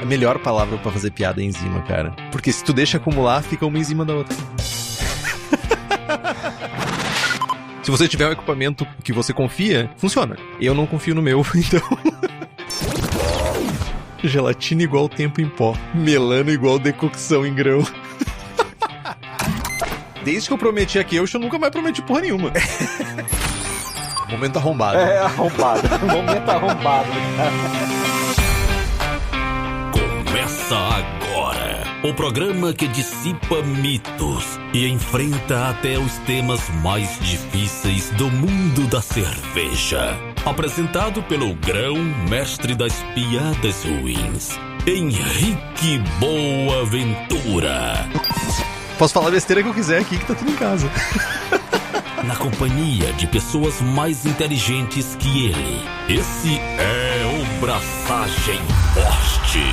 A melhor palavra pra fazer piada é enzima, cara. Porque se tu deixa acumular, fica uma em cima da outra. Se você tiver um equipamento que você confia, funciona. Eu não confio no meu, então... Gelatina igual tempo em pó. Melano igual decocção em grão. Desde que eu prometi a Keush, eu nunca mais prometi porra nenhuma. Momento arrombado. Arrombado. Momento arrombado. Começa agora o programa que dissipa mitos e enfrenta até os temas mais difíceis do mundo da cerveja. Apresentado pelo grão-mestre das piadas ruins, Henrique Boaventura. Posso falar a besteira que eu quiser aqui, que tá tudo em casa. Na companhia de pessoas mais inteligentes que ele. Esse é o Braçagem Forte.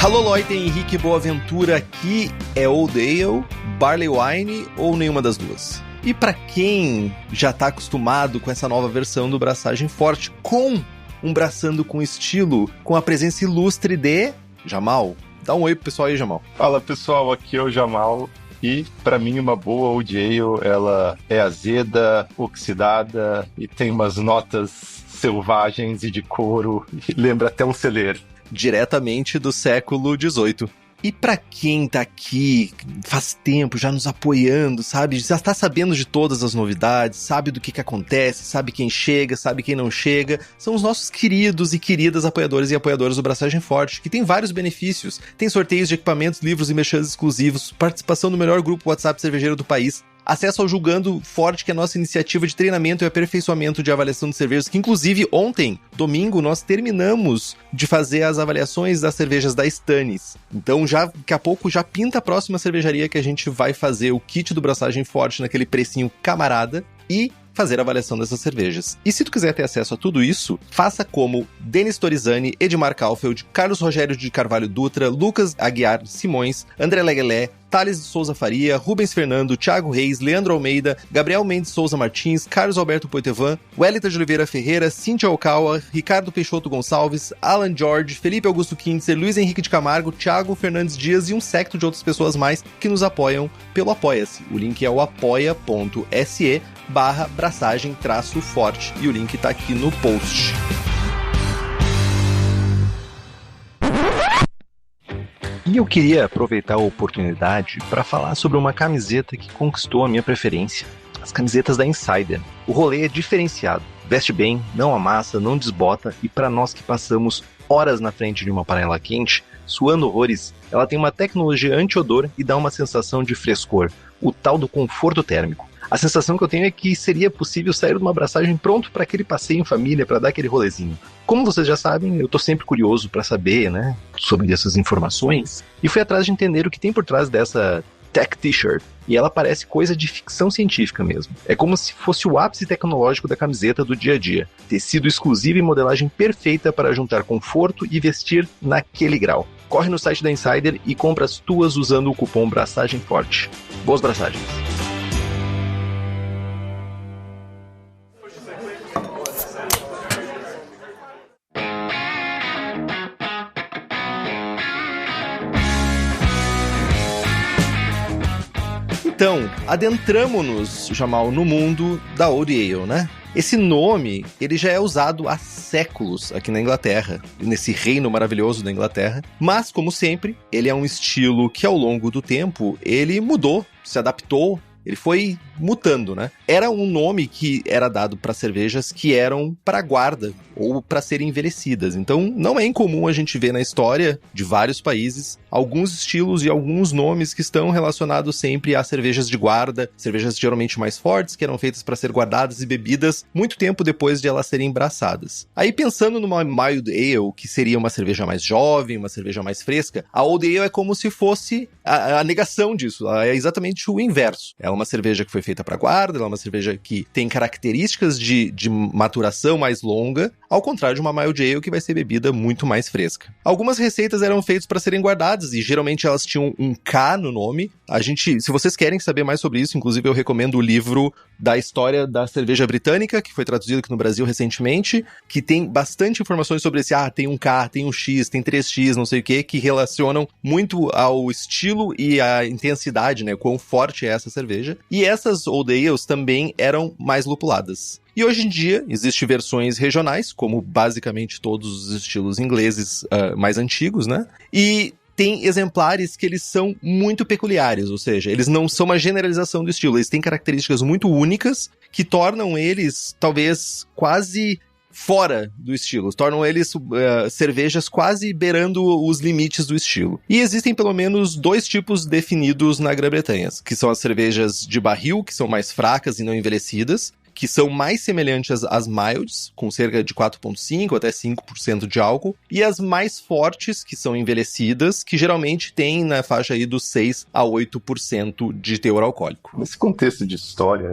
Alô, Loite, Henrique Boaventura aqui. É Old Ale, Barley Wine ou nenhuma das duas? E pra quem já tá acostumado com essa nova versão do Braçagem Forte, com um braçando com estilo, com a presença ilustre de Jamal. Dá um oi pro pessoal aí, Jamal. Fala, pessoal, aqui é o Jamal. E, pra mim, uma boa Old Ale, ela é azeda, oxidada e tem umas notas selvagens e de couro. E lembra até um celeiro. Diretamente do século XVIII. E pra quem tá aqui faz tempo já nos apoiando, sabe? Já tá sabendo de todas as novidades, sabe do que acontece, sabe quem chega, sabe quem não chega. São os nossos queridos e queridas apoiadores e apoiadoras do Braçagem Forte, que tem vários benefícios. Tem sorteios de equipamentos, livros e merchans exclusivos, participação no melhor grupo WhatsApp cervejeiro do país, acesso ao Julgando Forte, que é a nossa iniciativa de treinamento e aperfeiçoamento de avaliação de cervejas, que inclusive ontem, domingo, nós terminamos de fazer as avaliações das cervejas da Stannis. Então já, daqui a pouco, já pinta a próxima cervejaria que a gente vai fazer o kit do Braçagem Forte naquele precinho camarada e fazer a avaliação dessas cervejas. E se tu quiser ter acesso a tudo isso, faça como Denis Torizani, Edmar Kaufeld, Carlos Rogério de Carvalho Dutra, Lucas Aguiar Simões, André Leguelé, Thales de Souza Faria, Rubens Fernando, Thiago Reis, Leandro Almeida, Gabriel Mendes Souza Martins, Carlos Alberto Poitevin, Wellington de Oliveira Ferreira, Cíntia Okawa, Ricardo Peixoto Gonçalves, Alan George, Felipe Augusto Kintzer, Luiz Henrique de Camargo, Thiago Fernandes Dias e um séquito de outras pessoas mais que nos apoiam pelo Apoia-se. O link é o apoia.se/braçagem-forte e o link tá aqui no post. E eu queria aproveitar a oportunidade para falar sobre uma camiseta que conquistou a minha preferência. As camisetas da Insider. O rolê é diferenciado. Veste bem, não amassa, não desbota e para nós que passamos horas na frente de uma panela quente, suando horrores, ela tem uma tecnologia anti-odor e dá uma sensação de frescor, o tal do conforto térmico. A sensação que eu tenho é que seria possível sair de uma abraçagem pronto para aquele passeio em família, para dar aquele rolezinho. Como vocês já sabem, eu estou sempre curioso para saber, sobre essas informações, e fui atrás de entender o que tem por trás dessa Tech T-shirt. E ela parece coisa de ficção científica mesmo. É como se fosse o ápice tecnológico da camiseta do dia a dia. Tecido exclusivo e modelagem perfeita para juntar conforto e vestir naquele grau. Corre no site da Insider e compra as tuas usando o cupom Braçagem Forte. Boas braçagens! Então, adentramo-nos, Jamal, no mundo da Old Ale, né? Esse nome, ele já é usado há séculos aqui na Inglaterra, nesse reino maravilhoso da Inglaterra, mas, como sempre, ele é um estilo que, ao longo do tempo, ele mudou, se adaptou, ele foi mutando, né? Era um nome que era dado para cervejas que eram para guarda ou para serem envelhecidas. Então, não é incomum a gente ver na história de vários países alguns estilos e alguns nomes que estão relacionados sempre a cervejas de guarda, cervejas geralmente mais fortes, que eram feitas para ser guardadas e bebidas muito tempo depois de elas serem embraçadas. Aí, pensando numa Mild Ale, que seria uma cerveja mais jovem, uma cerveja mais fresca, a Old Ale é como se fosse a negação disso. Ela é exatamente o inverso. Ela é uma cerveja que foi feita para guarda, ela é uma cerveja que tem características de maturação mais longa, ao contrário de uma Mild Ale que vai ser bebida muito mais fresca. Algumas receitas eram feitas para serem guardadas e geralmente elas tinham um K no nome. Se vocês querem saber mais sobre isso, inclusive eu recomendo o livro da história da cerveja britânica, que foi traduzido aqui no Brasil recentemente, que tem bastante informações sobre esse, tem um K, tem um X, tem 3X, não sei o que relacionam muito ao estilo e à intensidade, né, quão forte é essa cerveja. E essas Old Ales também eram mais lupuladas. E hoje em dia, existem versões regionais, como basicamente todos os estilos ingleses mais antigos, né? E tem exemplares que eles são muito peculiares, ou seja, eles não são uma generalização do estilo, eles têm características muito únicas que tornam eles, talvez, quase fora do estilo, tornam eles cervejas quase beirando os limites do estilo. E existem pelo menos 2 tipos definidos na Grã-Bretanha, que são as cervejas de barril, que são mais fracas e não envelhecidas, que são mais semelhantes às milds, com cerca de 4,5% até 5% de álcool, e as mais fortes, que são envelhecidas, que geralmente têm na faixa aí dos 6% a 8% de teor alcoólico. Nesse contexto de história,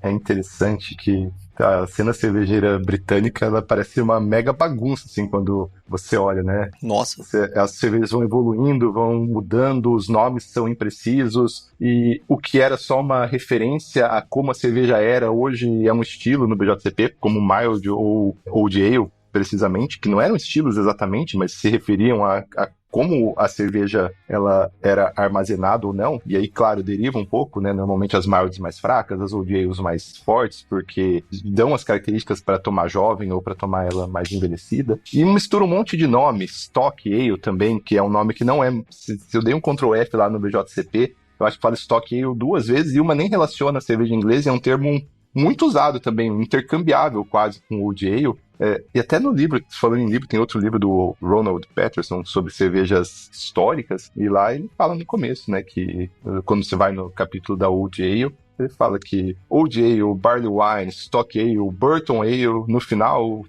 é interessante que a cena cervejeira britânica, ela parece uma mega bagunça, assim, quando você olha, né? Nossa. As cervejas vão evoluindo, vão mudando, os nomes são imprecisos, e o que era só uma referência a como a cerveja era, hoje é um estilo no BJCP, como mild ou Old Ale, precisamente, que não eram estilos exatamente, mas se referiam a como a cerveja ela era armazenada ou não, e aí, claro, deriva um pouco, né? Normalmente as milds mais fracas, as Old Ales mais fortes, porque dão as características para tomar jovem ou para tomar ela mais envelhecida. E mistura um monte de nomes, Stock Ale também, que é um nome que não é... Se eu dei um Ctrl F lá no BJCP, eu acho que fala Stock Ale 2 vezes, e uma nem relaciona a cerveja inglesa, é um termo muito usado também, intercambiável quase com o Old Ale. E até no livro, falando em livro, tem outro livro do Ronald Patterson sobre cervejas históricas, e lá ele fala no começo, né, que quando você vai no capítulo da Old Ale, ele fala que Old Ale, Barley Wine, Stock Ale, Burton Ale, no final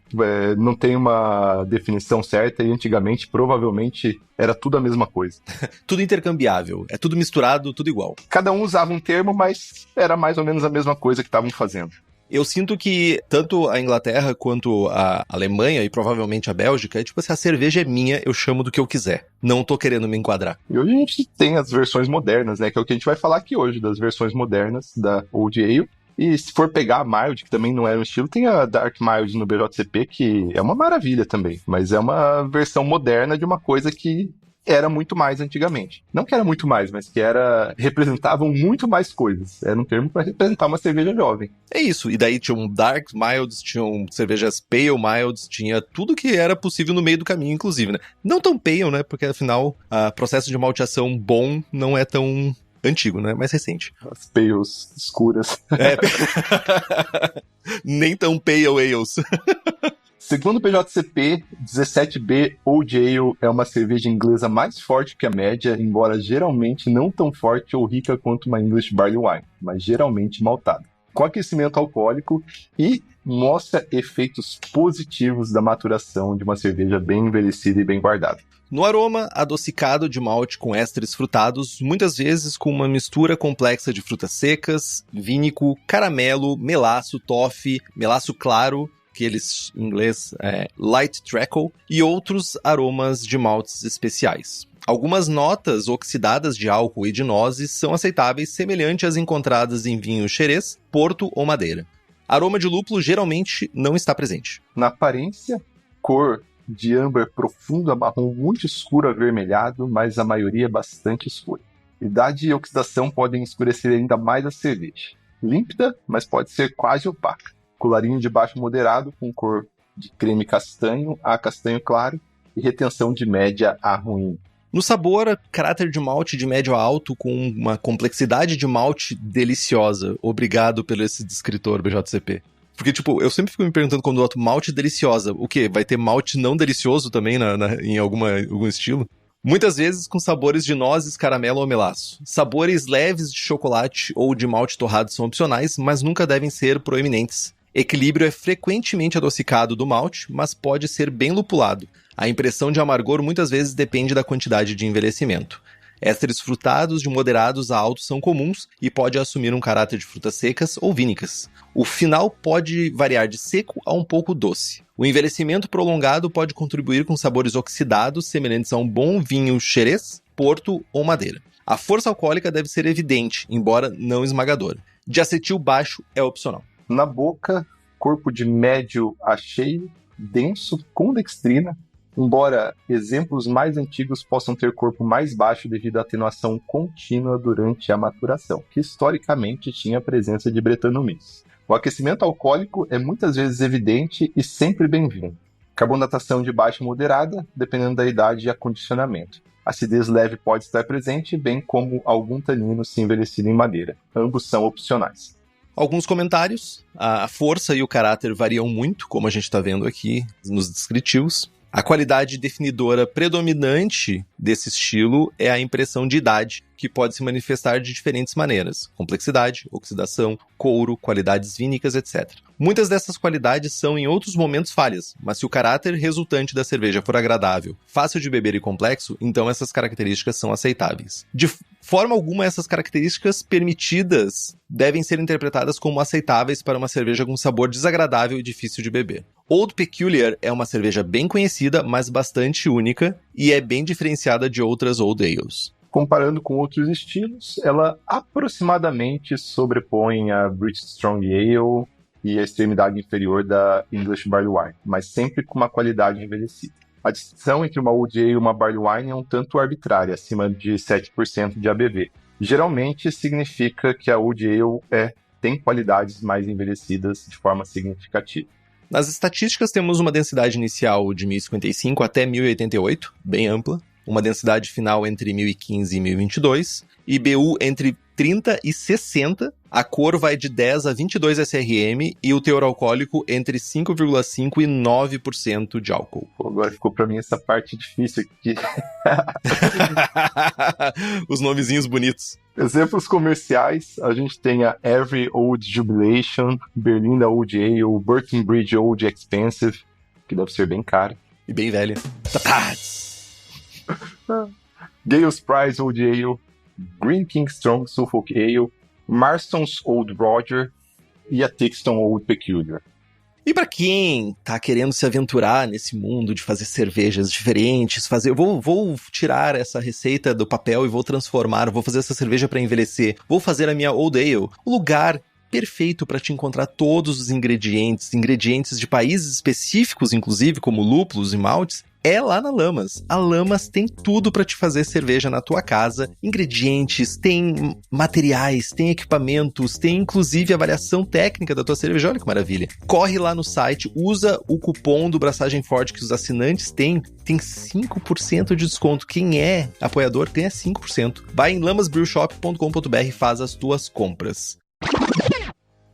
não tem uma definição certa, e antigamente provavelmente era tudo a mesma coisa. Tudo intercambiável, é tudo misturado, tudo igual. Cada um usava um termo, mas era mais ou menos a mesma coisa que estavam fazendo. Eu sinto que tanto a Inglaterra quanto a Alemanha e provavelmente a Bélgica, tipo assim, a cerveja é minha, eu chamo do que eu quiser. Não tô querendo me enquadrar. E hoje a gente tem as versões modernas, né? Que é o que a gente vai falar aqui hoje, das versões modernas da Old Ale. E se for pegar a Mild, que também não era um estilo, tem a Dark Mild no BJCP, que é uma maravilha também. Mas é uma versão moderna de uma coisa que era muito mais antigamente. Não que era muito mais, mas que representavam muito mais coisas. Era um termo para representar uma cerveja jovem. É isso. E daí tinham Dark Milds, tinham cervejas Pale Milds, tinha tudo que era possível no meio do caminho, inclusive, né? Não tão Pale, né? Porque, afinal, o processo de malteação bom não é tão antigo, né? Mais recente. As Pales escuras. Nem tão Pale Ales. Segundo o BJCP, 17B Old Ale é uma cerveja inglesa mais forte que a média, embora geralmente não tão forte ou rica quanto uma English Barley Wine, mas geralmente maltada, com aquecimento alcoólico, e mostra efeitos positivos da maturação de uma cerveja bem envelhecida e bem guardada. No aroma, adocicado de malte com ésteres frutados, muitas vezes com uma mistura complexa de frutas secas, vínico, caramelo, melaço, toffee, melaço claro, que eles em inglês light treacle, e outros aromas de maltes especiais. Algumas notas oxidadas de álcool e de nozes são aceitáveis, semelhantes às encontradas em vinho xerez, porto ou madeira. Aroma de lúpulo geralmente não está presente. Na aparência, cor de âmbar profundo a marrom muito escuro avermelhado, mas a maioria é bastante escura. Idade e oxidação podem escurecer ainda mais a cerveja. Límpida, mas pode ser quase opaca. Colarinho de baixo moderado, com cor de creme castanho a castanho claro, e retenção de média a ruim. No sabor, caráter de malte de médio a alto, com uma complexidade de malte deliciosa. Obrigado pelo esse descritor, BJCP. Porque, tipo, eu sempre fico me perguntando quando eu boto malte deliciosa, o quê? Vai ter malte não delicioso também em algum estilo? Muitas vezes com sabores de nozes, caramelo ou melaço. Sabores leves de chocolate ou de malte torrado são opcionais, mas nunca devem ser proeminentes. Equilíbrio é frequentemente adocicado do malte, mas pode ser bem lupulado. A impressão de amargor muitas vezes depende da quantidade de envelhecimento. Ésteres frutados de moderados a altos são comuns e pode assumir um caráter de frutas secas ou vínicas. O final pode variar de seco a um pouco doce. O envelhecimento prolongado pode contribuir com sabores oxidados semelhantes a um bom vinho xerez, porto ou madeira. A força alcoólica deve ser evidente, embora não esmagadora. Diacetil baixo é opcional. Na boca, corpo de médio a cheio, denso, com dextrina, embora exemplos mais antigos possam ter corpo mais baixo devido à atenuação contínua durante a maturação, que historicamente tinha a presença de Brettanomyces. O aquecimento alcoólico é muitas vezes evidente e sempre bem-vindo. Carbonatação de baixa moderada, dependendo da idade e acondicionamento. Acidez leve pode estar presente, bem como algum tanino se envelhecido em madeira. Ambos são opcionais. Alguns comentários. A força e o caráter variam muito, como a gente está vendo aqui nos descritivos. A qualidade definidora predominante desse estilo é a impressão de idade, que pode se manifestar de diferentes maneiras: complexidade, oxidação, couro, qualidades vínicas, etc. Muitas dessas qualidades são em outros momentos falhas, mas se o caráter resultante da cerveja for agradável, fácil de beber e complexo, então essas características são aceitáveis. De forma alguma, essas características permitidas devem ser interpretadas como aceitáveis para uma cerveja com sabor desagradável e difícil de beber. Old Peculiar é uma cerveja bem conhecida, mas bastante única, e é bem diferenciada de outras Old Ales. Comparando com outros estilos, ela aproximadamente sobrepõe a British Strong Ale e a extremidade inferior da English Barley Wine, mas sempre com uma qualidade envelhecida. A distinção entre uma Old Ale e uma Barley Wine é um tanto arbitrária, acima de 7% de ABV. Geralmente significa que a Old Ale tem qualidades mais envelhecidas de forma significativa. Nas estatísticas temos uma densidade inicial de 1055 até 1088, bem ampla, uma densidade final entre 1015 e 1022, IBU entre 30 e 60, a cor vai de 10 a 22 SRM e o teor alcoólico entre 5,5% e 9% de álcool. Pô, agora ficou pra mim essa parte difícil aqui. Os nomezinhos bonitos. Exemplos comerciais, a gente tem a Every Old Jubilation, Berliner Old Ale, Birkenbridge Old Expensive, que deve ser bem cara. E bem velha. Gale's Prize Old Ale, Green King Strong Suffolk Ale, Marston's Old Roger e a Tixton Old Peculiar. E para quem tá querendo se aventurar nesse mundo de fazer cervejas diferentes, vou tirar essa receita do papel e vou fazer essa cerveja para envelhecer, vou fazer a minha Old Ale, o lugar perfeito para te encontrar todos os ingredientes de países específicos, inclusive, como lúpulos e maltes, é lá na Lamas. A Lamas tem tudo para te fazer cerveja na tua casa. Ingredientes, tem materiais, tem equipamentos, tem inclusive avaliação técnica da tua cerveja. Olha que maravilha. Corre lá no site, usa o cupom do Braçagem Forte que os assinantes têm 5% de desconto. Quem é apoiador tem 5%. Vai em lamasbrewshop.com.br e faz as tuas compras.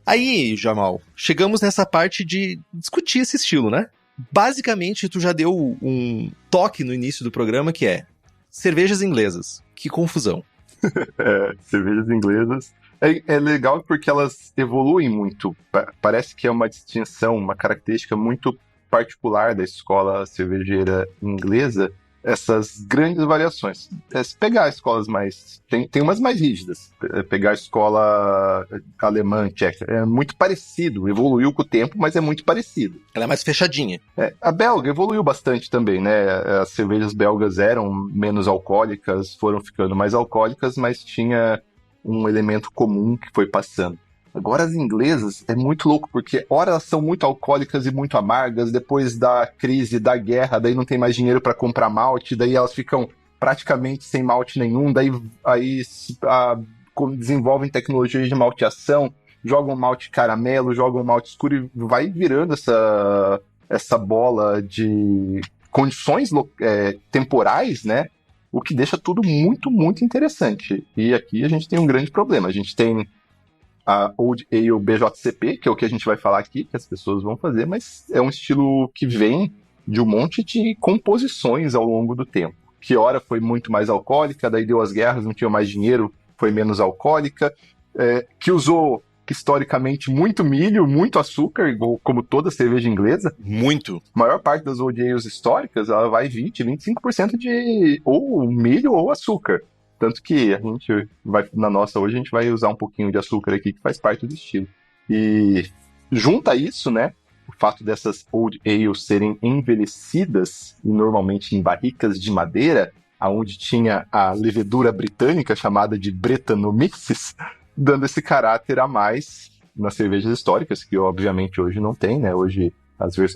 Aí, Jamal, chegamos nessa parte de discutir esse estilo, né? Basicamente, tu já deu um toque no início do programa, que é cervejas inglesas. Que confusão. Cervejas inglesas. É legal porque elas evoluem muito. Parece que é uma distinção, uma característica muito particular da escola cervejeira inglesa, essas grandes variações. Se pegar escolas mais... Tem umas mais rígidas. Pegar a escola alemã, tcheca, é muito parecido. Evoluiu com o tempo, mas é muito parecido. Ela é mais fechadinha. A belga evoluiu bastante também, né? As cervejas belgas eram menos alcoólicas, foram ficando mais alcoólicas, mas tinha um elemento comum que foi passando. Agora as inglesas é muito louco, porque ora elas são muito alcoólicas e muito amargas, depois da crise, da guerra, daí não tem mais dinheiro para comprar malte, daí elas ficam praticamente sem malte nenhum, daí desenvolvem tecnologias de malteação, jogam malte caramelo, jogam malte escuro e vai virando essa bola de condições temporais, né? O que deixa tudo muito, muito interessante. E aqui a gente tem um grande problema. A gente tem a Old Ale BJCP, que é o que a gente vai falar aqui, que as pessoas vão fazer, mas é um estilo que vem de um monte de composições ao longo do tempo. Que ora foi muito mais alcoólica, daí deu as guerras, não tinha mais dinheiro, foi menos alcoólica, que usou historicamente muito milho, muito açúcar, igual como toda cerveja inglesa. Muito. A maior parte das Old Ales históricas, ela vai 20, 25% de ou milho ou açúcar. Tanto que a gente vai, na nossa hoje, a gente vai usar um pouquinho de açúcar aqui, que faz parte do estilo. E junta isso, né? O fato dessas Old Ales serem envelhecidas, e normalmente em barricas de madeira, onde tinha a levedura britânica, chamada de Brettanomyces, dando esse caráter a mais nas cervejas históricas, que obviamente hoje não tem, né? Hoje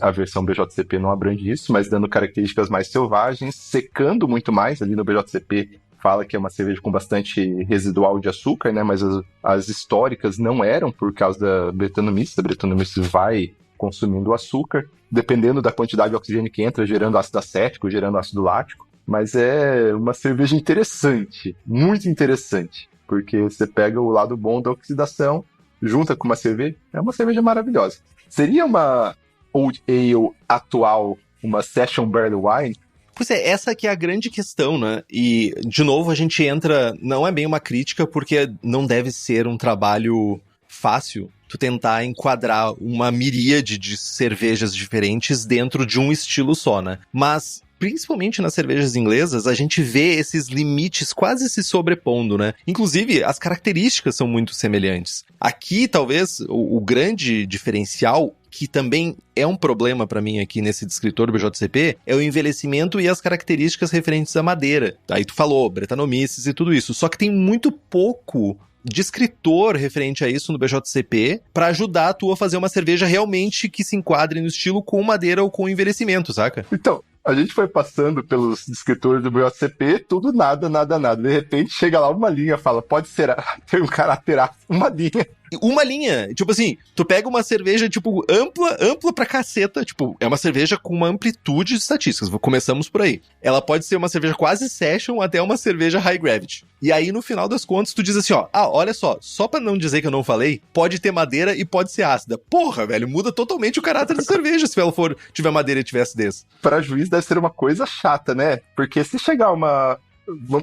a versão BJCP não abrange isso, mas dando características mais selvagens, secando muito mais. Ali no BJCP fala que é uma cerveja com bastante residual de açúcar, né? Mas as históricas não eram por causa da Brettanomyces. A Brettanomyces vai consumindo o açúcar, dependendo da quantidade de oxigênio que entra, gerando ácido acético, gerando ácido lático. Mas é uma cerveja interessante, muito interessante, porque você pega o lado bom da oxidação, junta com uma cerveja, é uma cerveja maravilhosa. Seria uma Old Ale atual, uma Session Barley Wine? Pois é, essa que é a grande questão, né? E, de novo, a gente entra, não é bem uma crítica, porque não deve ser um trabalho fácil tu tentar enquadrar uma miríade de cervejas diferentes dentro de um estilo só, né? Mas, principalmente nas cervejas inglesas, a gente vê esses limites quase se sobrepondo, né? Inclusive, as características são muito semelhantes. Aqui, talvez, o grande diferencial, que também é um problema pra mim aqui nesse descritor do BJCP, é o envelhecimento e as características referentes à madeira. Aí tu falou, Brettanomyces e tudo isso. Só que tem muito pouco descritor referente a isso no BJCP pra ajudar tu a fazer uma cerveja realmente que se enquadre no estilo com madeira ou com envelhecimento, saca? Então, a gente foi passando pelos descritores do BJCP, tudo nada. De repente chega lá uma linha, fala, pode ser, tem um caráter, uma linha. Uma linha, tipo assim, tu pega uma cerveja, tipo, ampla pra caceta, tipo, é uma cerveja com uma amplitude de estatísticas, começamos por aí. Ela pode ser uma cerveja quase session até uma cerveja high gravity. E aí, no final das contas, tu diz assim, ó, olha só pra não dizer que eu não falei, pode ter madeira e pode ser ácida. Porra, velho, muda totalmente o caráter da cerveja se ela tiver madeira e tiver acidez. Pra juiz deve ser uma coisa chata, né? Porque se chegar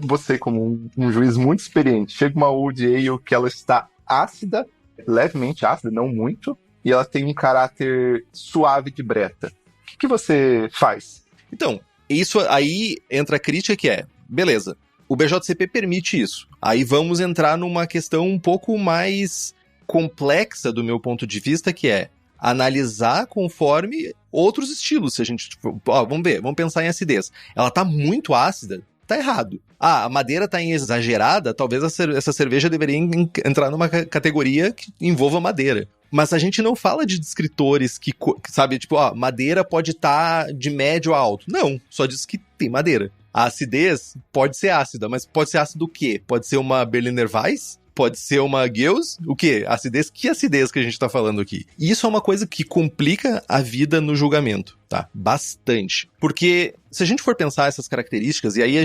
você como um juiz muito experiente, chega uma Old Ale que ela está ácida, levemente ácida, não muito, e ela tem um caráter suave de breta. O que você faz? Então, isso aí entra a crítica que é, beleza, o BJCP permite isso. Aí vamos entrar numa questão um pouco mais complexa do meu ponto de vista, que é analisar conforme outros estilos. Se a gente, vamos pensar em acidez. Ela tá muito ácida, tá errado. A madeira tá exagerada, talvez essa cerveja deveria entrar numa categoria que envolva madeira. Mas a gente não fala de descritores que sabe, tipo, madeira pode estar de médio a alto. Não, só diz que tem madeira. A acidez pode ser ácida, mas pode ser ácido o quê? Pode ser uma Berliner Weiss? Pode ser uma Geuss? O quê? Acidez? Que acidez que a gente tá falando aqui? E isso é uma coisa que complica a vida no julgamento, tá? Bastante. Porque se a gente for pensar essas características, e aí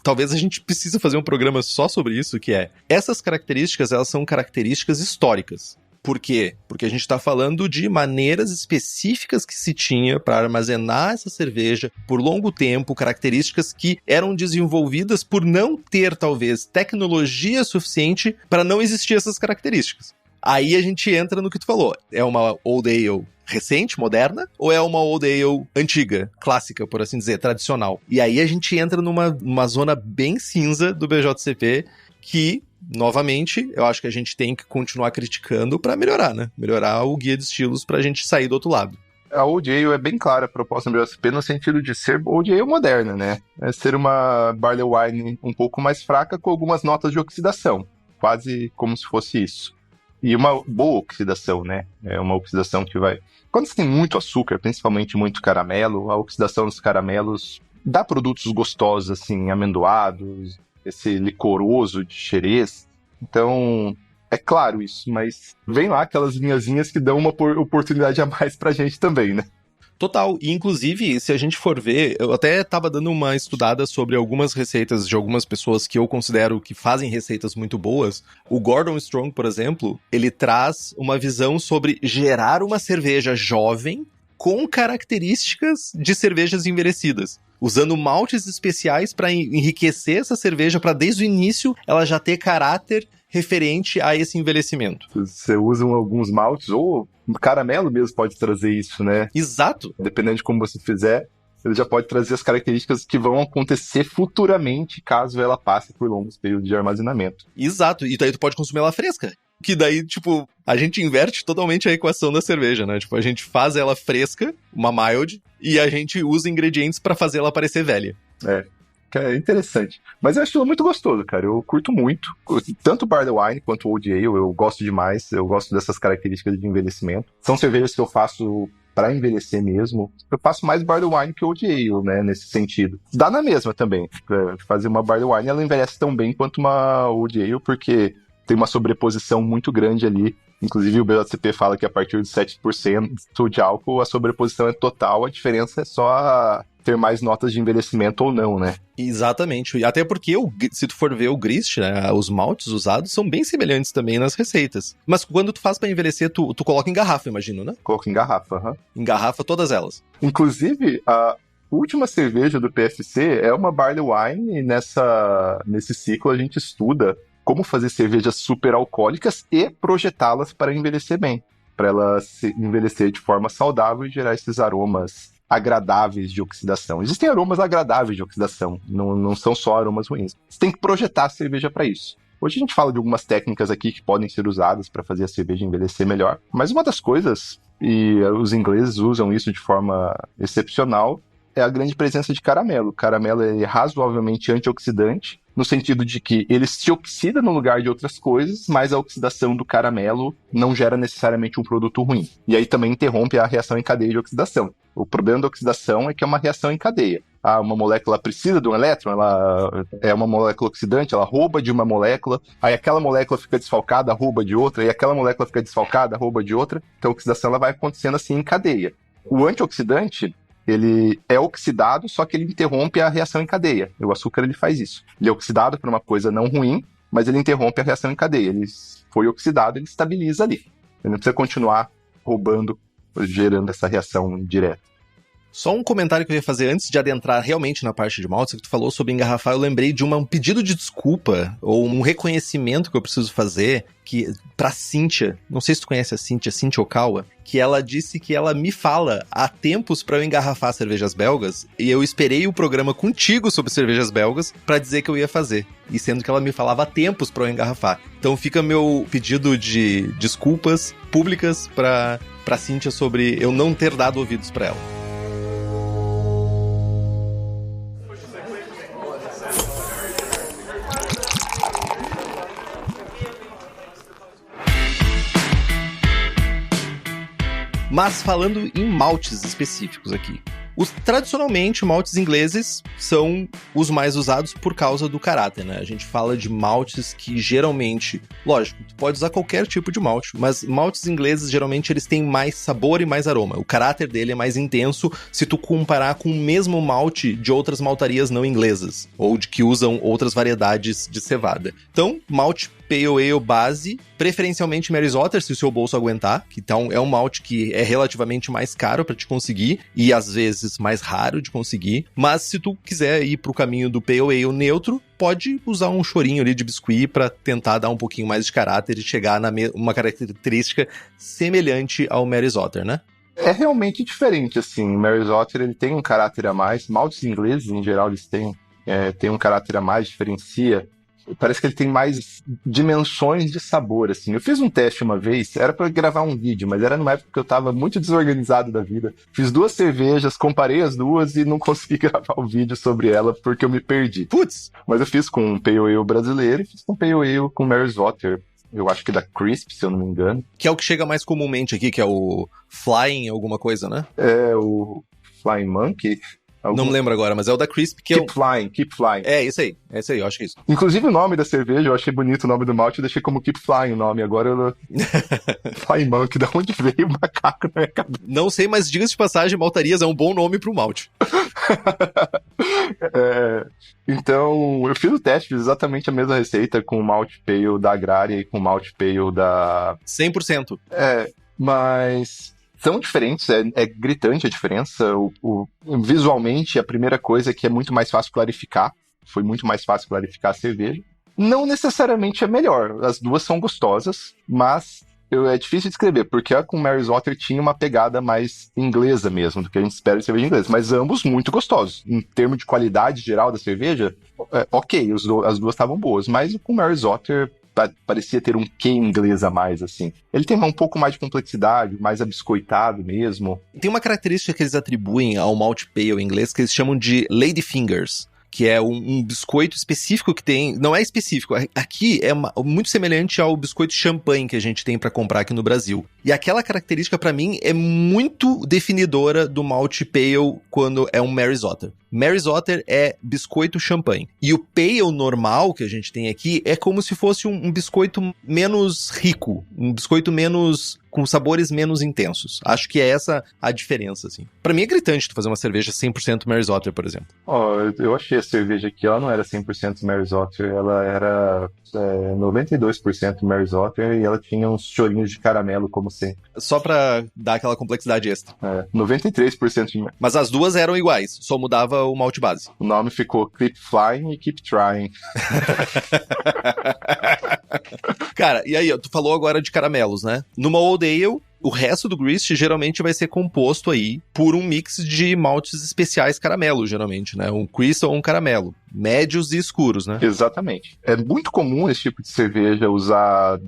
talvez a gente precisa fazer um programa só sobre isso, que é, essas características, elas são características históricas. Por quê? Porque a gente está falando de maneiras específicas que se tinha para armazenar essa cerveja por longo tempo, características que eram desenvolvidas por não ter, talvez, tecnologia suficiente para não existir essas características. Aí a gente entra no que tu falou. É uma Old Ale recente, moderna, ou é uma Old Ale antiga, clássica, por assim dizer, tradicional? E aí a gente entra numa zona bem cinza do BJCP que, novamente, eu acho que a gente tem que continuar criticando pra melhorar, né? Melhorar o guia de estilos pra gente sair do outro lado. A Old Ale é bem clara a proposta do BJCP no sentido de ser Old Ale moderna, né? É ser uma Barley Wine um pouco mais fraca com algumas notas de oxidação. Quase como se fosse isso. E uma boa oxidação, né? É uma oxidação que vai... Quando você tem muito açúcar, principalmente muito caramelo, a oxidação dos caramelos dá produtos gostosos, assim, amendoados, esse licoroso de xerez. Então, é claro isso, mas vem lá aquelas linhazinhas que dão uma oportunidade a mais pra gente também, né? Total, e inclusive, se a gente for ver, eu até tava dando uma estudada sobre algumas receitas de algumas pessoas que eu considero que fazem receitas muito boas. O Gordon Strong, por exemplo, ele traz uma visão sobre gerar uma cerveja jovem com características de cervejas envelhecidas, usando maltes especiais para enriquecer essa cerveja, para desde o início ela já ter caráter referente a esse envelhecimento. Você usa alguns maltes, ou caramelo mesmo pode trazer isso, né? Exato. Dependendo de como você fizer. ele já pode trazer as características que vão acontecer futuramente caso ela passe por longos períodos de armazenamento. Exato, e daí tu pode consumir ela fresca. Que daí, tipo, a gente inverte totalmente a equação da cerveja, né? Tipo, a gente faz ela fresca, uma mild, e a gente usa ingredientes pra fazer ela parecer velha. É interessante. Mas eu acho ela muito gostoso, cara. Eu curto muito. Tanto o Barley Wine quanto o Old Ale, eu gosto demais. Eu gosto dessas características de envelhecimento. São cervejas que eu faço pra envelhecer mesmo. Eu faço mais Barley Wine que Old Ale, né? Nesse sentido. Dá na mesma também. Fazer uma Barley Wine, ela envelhece tão bem quanto uma Old Ale, porque tem uma sobreposição muito grande ali. Inclusive o BJCP fala que a partir de 7% de álcool a sobreposição é total, a diferença é só ter mais notas de envelhecimento ou não, né? Exatamente, e até porque, se tu for ver o grist, né, os maltes usados são bem semelhantes também nas receitas. Mas quando tu faz pra envelhecer, tu coloca em garrafa, imagino, né? Coloca em garrafa, aham. Em garrafa todas elas. Inclusive, a última cerveja do PFC é uma Barley Wine, e nesse ciclo a gente estuda como fazer cervejas super alcoólicas e projetá-las para envelhecer bem, para elas envelhecer de forma saudável e gerar esses aromas agradáveis de oxidação. Existem aromas agradáveis de oxidação, não são só aromas ruins. Você tem que projetar a cerveja para isso. Hoje a gente fala de algumas técnicas aqui que podem ser usadas para fazer a cerveja envelhecer melhor, mas uma das coisas, e os ingleses usam isso de forma excepcional, é a grande presença de caramelo. O caramelo é razoavelmente antioxidante, no sentido de que ele se oxida no lugar de outras coisas, mas a oxidação do caramelo não gera necessariamente um produto ruim. E aí também interrompe a reação em cadeia de oxidação. O problema da oxidação é que é uma reação em cadeia. Uma molécula precisa de um elétron, ela é uma molécula oxidante, ela rouba de uma molécula, aí aquela molécula fica desfalcada, rouba de outra, e aquela molécula fica desfalcada, rouba de outra. Então a oxidação ela vai acontecendo assim em cadeia. O antioxidante, ele é oxidado, só que ele interrompe a reação em cadeia. O açúcar, ele faz isso. Ele é oxidado por uma coisa não ruim, mas ele interrompe a reação em cadeia. Ele foi oxidado, ele estabiliza ali. Ele não precisa continuar roubando, gerando essa reação direta. Só um comentário que eu ia fazer antes de adentrar realmente na parte de maltes, que tu falou sobre engarrafar, eu lembrei de um pedido de desculpa, ou um reconhecimento que eu preciso fazer, pra Cíntia, não sei se tu conhece a Cíntia Okawa, que ela disse que ela me fala há tempos pra eu engarrafar cervejas belgas, e eu esperei o programa contigo sobre cervejas belgas pra dizer que eu ia fazer, e sendo que ela me falava há tempos pra eu engarrafar. Então fica meu pedido de desculpas públicas pra Cíntia sobre eu não ter dado ouvidos pra ela. Mas falando em maltes específicos aqui. Tradicionalmente, maltes ingleses são os mais usados por causa do caráter, né? A gente fala de maltes que geralmente... Lógico, tu pode usar qualquer tipo de malte, mas maltes ingleses, geralmente, eles têm mais sabor e mais aroma. O caráter dele é mais intenso se tu comparar com o mesmo malte de outras maltarias não inglesas, ou de que usam outras variedades de cevada. Então, malte Pale Ale base, preferencialmente Mary's Otter, se o seu bolso aguentar, que então é um malte que é relativamente mais caro para te conseguir e às vezes mais raro de conseguir, mas se tu quiser ir pro caminho do Pale Ale neutro, pode usar um chorinho ali de biscuit para tentar dar um pouquinho mais de caráter e chegar na uma característica semelhante ao Mary's Otter, né? É realmente diferente, assim, o Mary's Otter ele tem um caráter a mais, maltes ingleses em geral eles têm um caráter a mais, diferencia. Parece que ele tem mais dimensões de sabor, assim. Eu fiz um teste uma vez, era pra gravar um vídeo, mas era numa época que eu tava muito desorganizado da vida. Fiz 2 cervejas, comparei as duas e não consegui gravar o vídeo sobre ela porque eu me perdi. Putz! Mas eu fiz com um Pale Ale brasileiro e fiz com um Pale Ale com Mary's Otter. Eu acho que da Crisp, se eu não me engano. Que é o que chega mais comumente aqui, que é o Flying alguma coisa, né? É, o Flying Monkey. Não me lembro agora, mas é o da Crisp que Keep Flying. É isso aí, eu acho que é isso. Inclusive o nome da cerveja, eu achei bonito o nome do malte, eu deixei como Keep Flying o nome, agora eu... Flying Monkey, da onde veio o macaco na minha cabeça? Não sei, mas diga-se de passagem, maltarias é um bom nome pro malte. Então, eu fiz o teste, fiz exatamente a mesma receita com o malte pale da Agrária e com o malte pale da... 100%. Mas... são diferentes, é gritante a diferença. Visualmente, a primeira coisa é que é muito mais fácil clarificar. Foi muito mais fácil clarificar a cerveja. Não necessariamente é melhor. As duas são gostosas, mas é difícil de descrever, porque a com Mary's Water tinha uma pegada mais inglesa mesmo, do que a gente espera de cerveja inglesa, mas ambos muito gostosos. Em termos de qualidade geral da cerveja, ok, as duas estavam boas, mas com Mary's Water parecia ter um quê inglês a mais, assim. Ele tem um pouco mais de complexidade, mais abiscoitado mesmo. Tem uma característica que eles atribuem ao Malt Pale inglês que eles chamam de Lady Fingers, que é um biscoito específico que tem... Não é específico, aqui é muito semelhante ao biscoito champanhe que a gente tem pra comprar aqui no Brasil. E aquela característica, pra mim, é muito definidora do Malt Pale quando é um Mary's Otter. Mary's Otter é biscoito champanhe. E o Pale normal que a gente tem aqui é como se fosse um biscoito menos rico, um biscoito menos... com sabores menos intensos. Acho que é essa a diferença, assim. Pra mim é gritante tu fazer uma cerveja 100% Mary's Otter, por exemplo. Eu achei a cerveja aqui, ela não era 100% Mary's Otter, ela era 92% Mary's Otter e ela tinha uns chorinhos de caramelo, como sempre. Só pra dar aquela complexidade extra. 93% de... Mas as duas eram iguais, só mudava o malte base. O nome ficou Keep Flying e Keep Trying. Cara, e aí, tu falou agora de caramelos, né? Numa Old Ale, o resto do grist geralmente vai ser composto aí por um mix de maltes especiais caramelo, geralmente, né? Um crystal ou um caramelo. Médios e escuros, né? Exatamente. É muito comum esse tipo de cerveja usar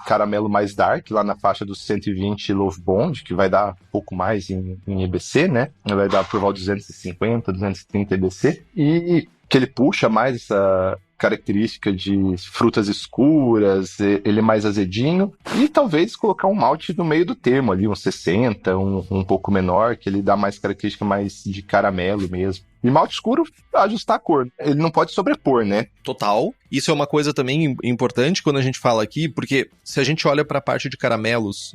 caramelo mais dark, lá na faixa dos 120 Love Bond, que vai dar um pouco mais em EBC, né? Vai dar por volta de 250, 230 EBC. E que ele puxa mais essa característica de frutas escuras, ele é mais azedinho, e talvez colocar um malte no meio do termo ali, um 60, um pouco menor, que ele dá mais característica mais de caramelo mesmo. E malte escuro, ajustar a cor. Ele não pode sobrepor, né? Total. Isso é uma coisa também importante quando a gente fala aqui, porque se a gente olha para a parte de caramelos,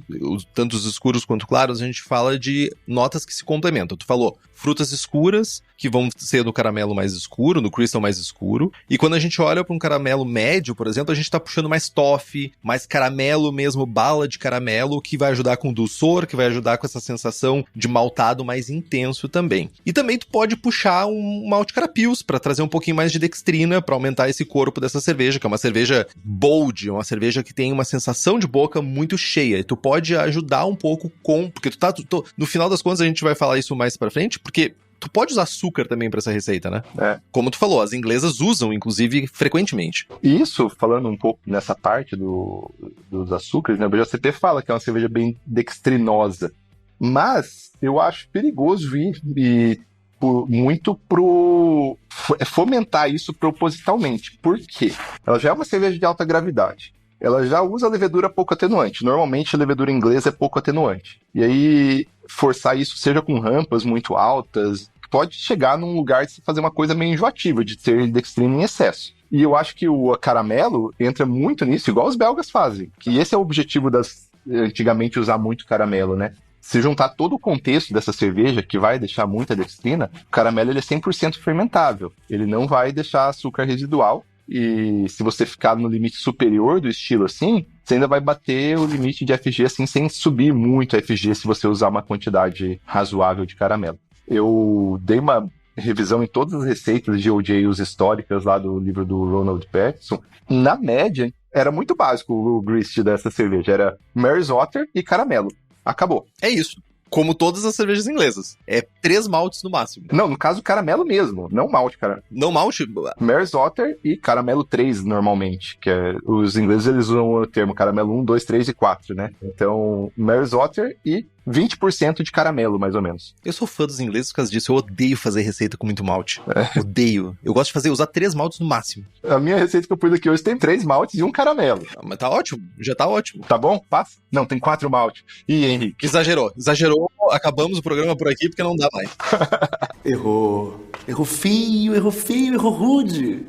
tanto os escuros quanto claros, a gente fala de notas que se complementam. Tu falou frutas escuras, que vão ser do caramelo mais escuro, do crystal mais escuro. E quando a gente olha para um caramelo médio, por exemplo, a gente tá puxando mais toffee, mais caramelo mesmo, bala de caramelo, que vai ajudar com dulçor, que vai ajudar com essa sensação de maltado mais intenso também. E também tu pode puxar um malte carapios para trazer um pouquinho mais de dextrina, para aumentar esse corpo dessa cerveja, que é uma cerveja bold, uma cerveja que tem uma sensação de boca muito cheia. E tu pode ajudar um pouco porque no final das contas a gente vai falar isso mais pra frente, porque tu pode usar açúcar também pra essa receita, né? Como tu falou, as inglesas usam, inclusive, frequentemente. Isso, falando um pouco nessa parte dos açúcares, né? O BJCP fala que é uma cerveja bem dextrinosa. Mas eu acho perigoso ir muito fomentar isso propositalmente. Por quê? Ela já é uma cerveja de alta gravidade. Ela já usa levedura pouco atenuante. Normalmente a levedura inglesa é pouco atenuante. E aí, forçar isso, seja com rampas muito altas, pode chegar num lugar de se fazer uma coisa meio enjoativa, de ter dextrina em excesso. E eu acho que o caramelo entra muito nisso, igual os belgas fazem. Que esse é o objetivo antigamente usar muito caramelo, né? Se juntar todo o contexto dessa cerveja, que vai deixar muita dextrina, o caramelo ele é 100% fermentável. Ele não vai deixar açúcar residual. E se você ficar no limite superior do estilo assim, você ainda vai bater o limite de FG assim, sem subir muito a FG se você usar uma quantidade razoável de caramelo. Eu dei uma revisão em todas as receitas de OJs históricas lá do livro do Ronald Patterson. Na média, era muito básico o grist dessa cerveja. Era Mary's Otter e caramelo. Acabou. É isso. Como todas as cervejas inglesas. É 3 maltes no máximo. Não, no caso, caramelo mesmo. Não malte, cara. Não malte? Mary's Otter e caramelo 3, normalmente. Que os ingleses, eles usam o termo caramelo 1, 2, 3 e 4, né? Então, Mary's Otter e 20% de caramelo, mais ou menos. Eu sou fã dos ingleses por causa disso. Eu odeio fazer receita com muito malte. Odeio. Eu gosto de usar 3 maltes no máximo. A minha receita que eu pus aqui hoje tem 3 maltes e um caramelo. Mas tá ótimo. Já tá ótimo. Tá bom? Passa? Não, tem 4 maltes. Ih, Henrique. Exagerou. Acabamos o programa por aqui porque não dá mais. Errou feio, errou rude.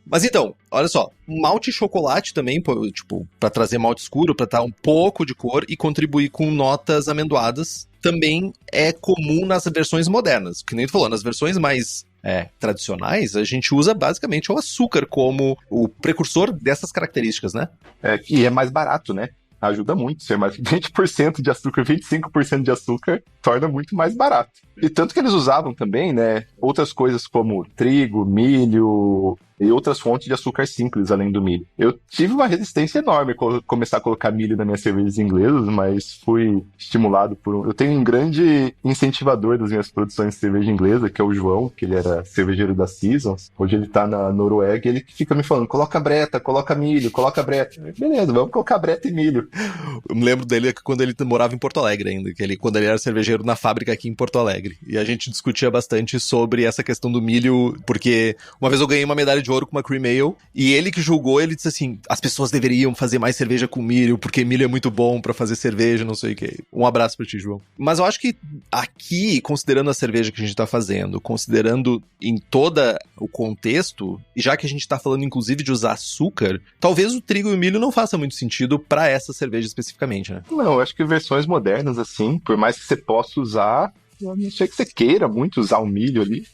Mas então, olha só, malte e chocolate também, tipo, pra trazer malte escuro, pra dar um pouco de cor e contribuir com notas amendoadas, também é comum nas versões modernas. Que nem tu falou, nas versões mais tradicionais, a gente usa basicamente o açúcar como o precursor dessas características, né? E é mais barato, né? Ajuda muito, ser mais 20% de açúcar, 25% de açúcar, torna muito mais barato. E tanto que eles usavam também, né, outras coisas como trigo, milho, e outras fontes de açúcar simples além do milho. Eu tive uma resistência enorme começar a colocar milho nas minhas cervejas inglesas, mas fui estimulado por Eu tenho um grande incentivador das minhas produções de cerveja inglesa, que é o João, que ele era cervejeiro da Seasons. Hoje ele tá na Noruega e ele fica me falando, coloca breta, coloca milho, coloca breta. Beleza, vamos colocar breta e milho. Eu me lembro dele quando ele morava em Porto Alegre ainda, quando ele era cervejeiro na fábrica aqui em Porto Alegre. E a gente discutia bastante sobre essa questão do milho, porque uma vez eu ganhei uma medalha de ouro com uma Cream Ale, e ele que julgou, ele disse assim, as pessoas deveriam fazer mais cerveja com milho, porque milho é muito bom pra fazer cerveja, não sei o que. Um abraço pra ti, João. Mas eu acho que aqui, considerando a cerveja que a gente tá fazendo, considerando em todo o contexto, e já que a gente tá falando inclusive de usar açúcar, talvez o trigo e o milho não faça muito sentido pra essa cerveja especificamente, né? Não, eu acho que versões modernas, assim, por mais que você possa usar, eu não sei que você queira muito usar o milho ali,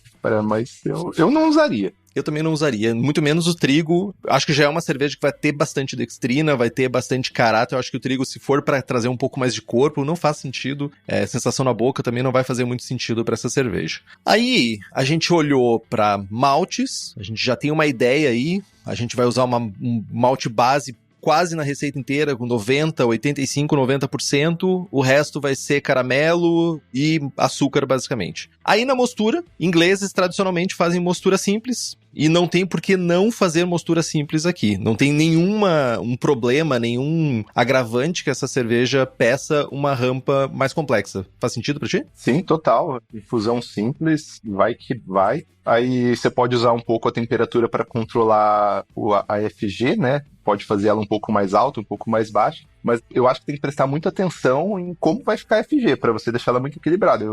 mas eu não usaria. Eu também não usaria, muito menos o trigo. Acho que já é uma cerveja que vai ter bastante dextrina, vai ter bastante caráter. Eu acho que o trigo, se for pra trazer um pouco mais de corpo, não faz sentido. Sensação na boca também não vai fazer muito sentido pra essa cerveja. Aí, a gente olhou pra maltes, a gente já tem uma ideia aí. A gente vai usar um malte base quase na receita inteira, com 90%, 85%, 90%. O resto vai ser caramelo e açúcar, basicamente. Aí na mostura, ingleses tradicionalmente fazem mostura simples. E não tem por que não fazer mostura simples aqui. Não tem um problema, nenhum agravante que essa cerveja peça uma rampa mais complexa. Faz sentido pra ti? Sim, total. Infusão simples, vai que vai. Aí você pode usar um pouco a temperatura para controlar a FG, né? Pode fazer ela um pouco mais alta, um pouco mais baixa. Mas eu acho que tem que prestar muita atenção em como vai ficar a FG, para você deixar ela muito equilibrada.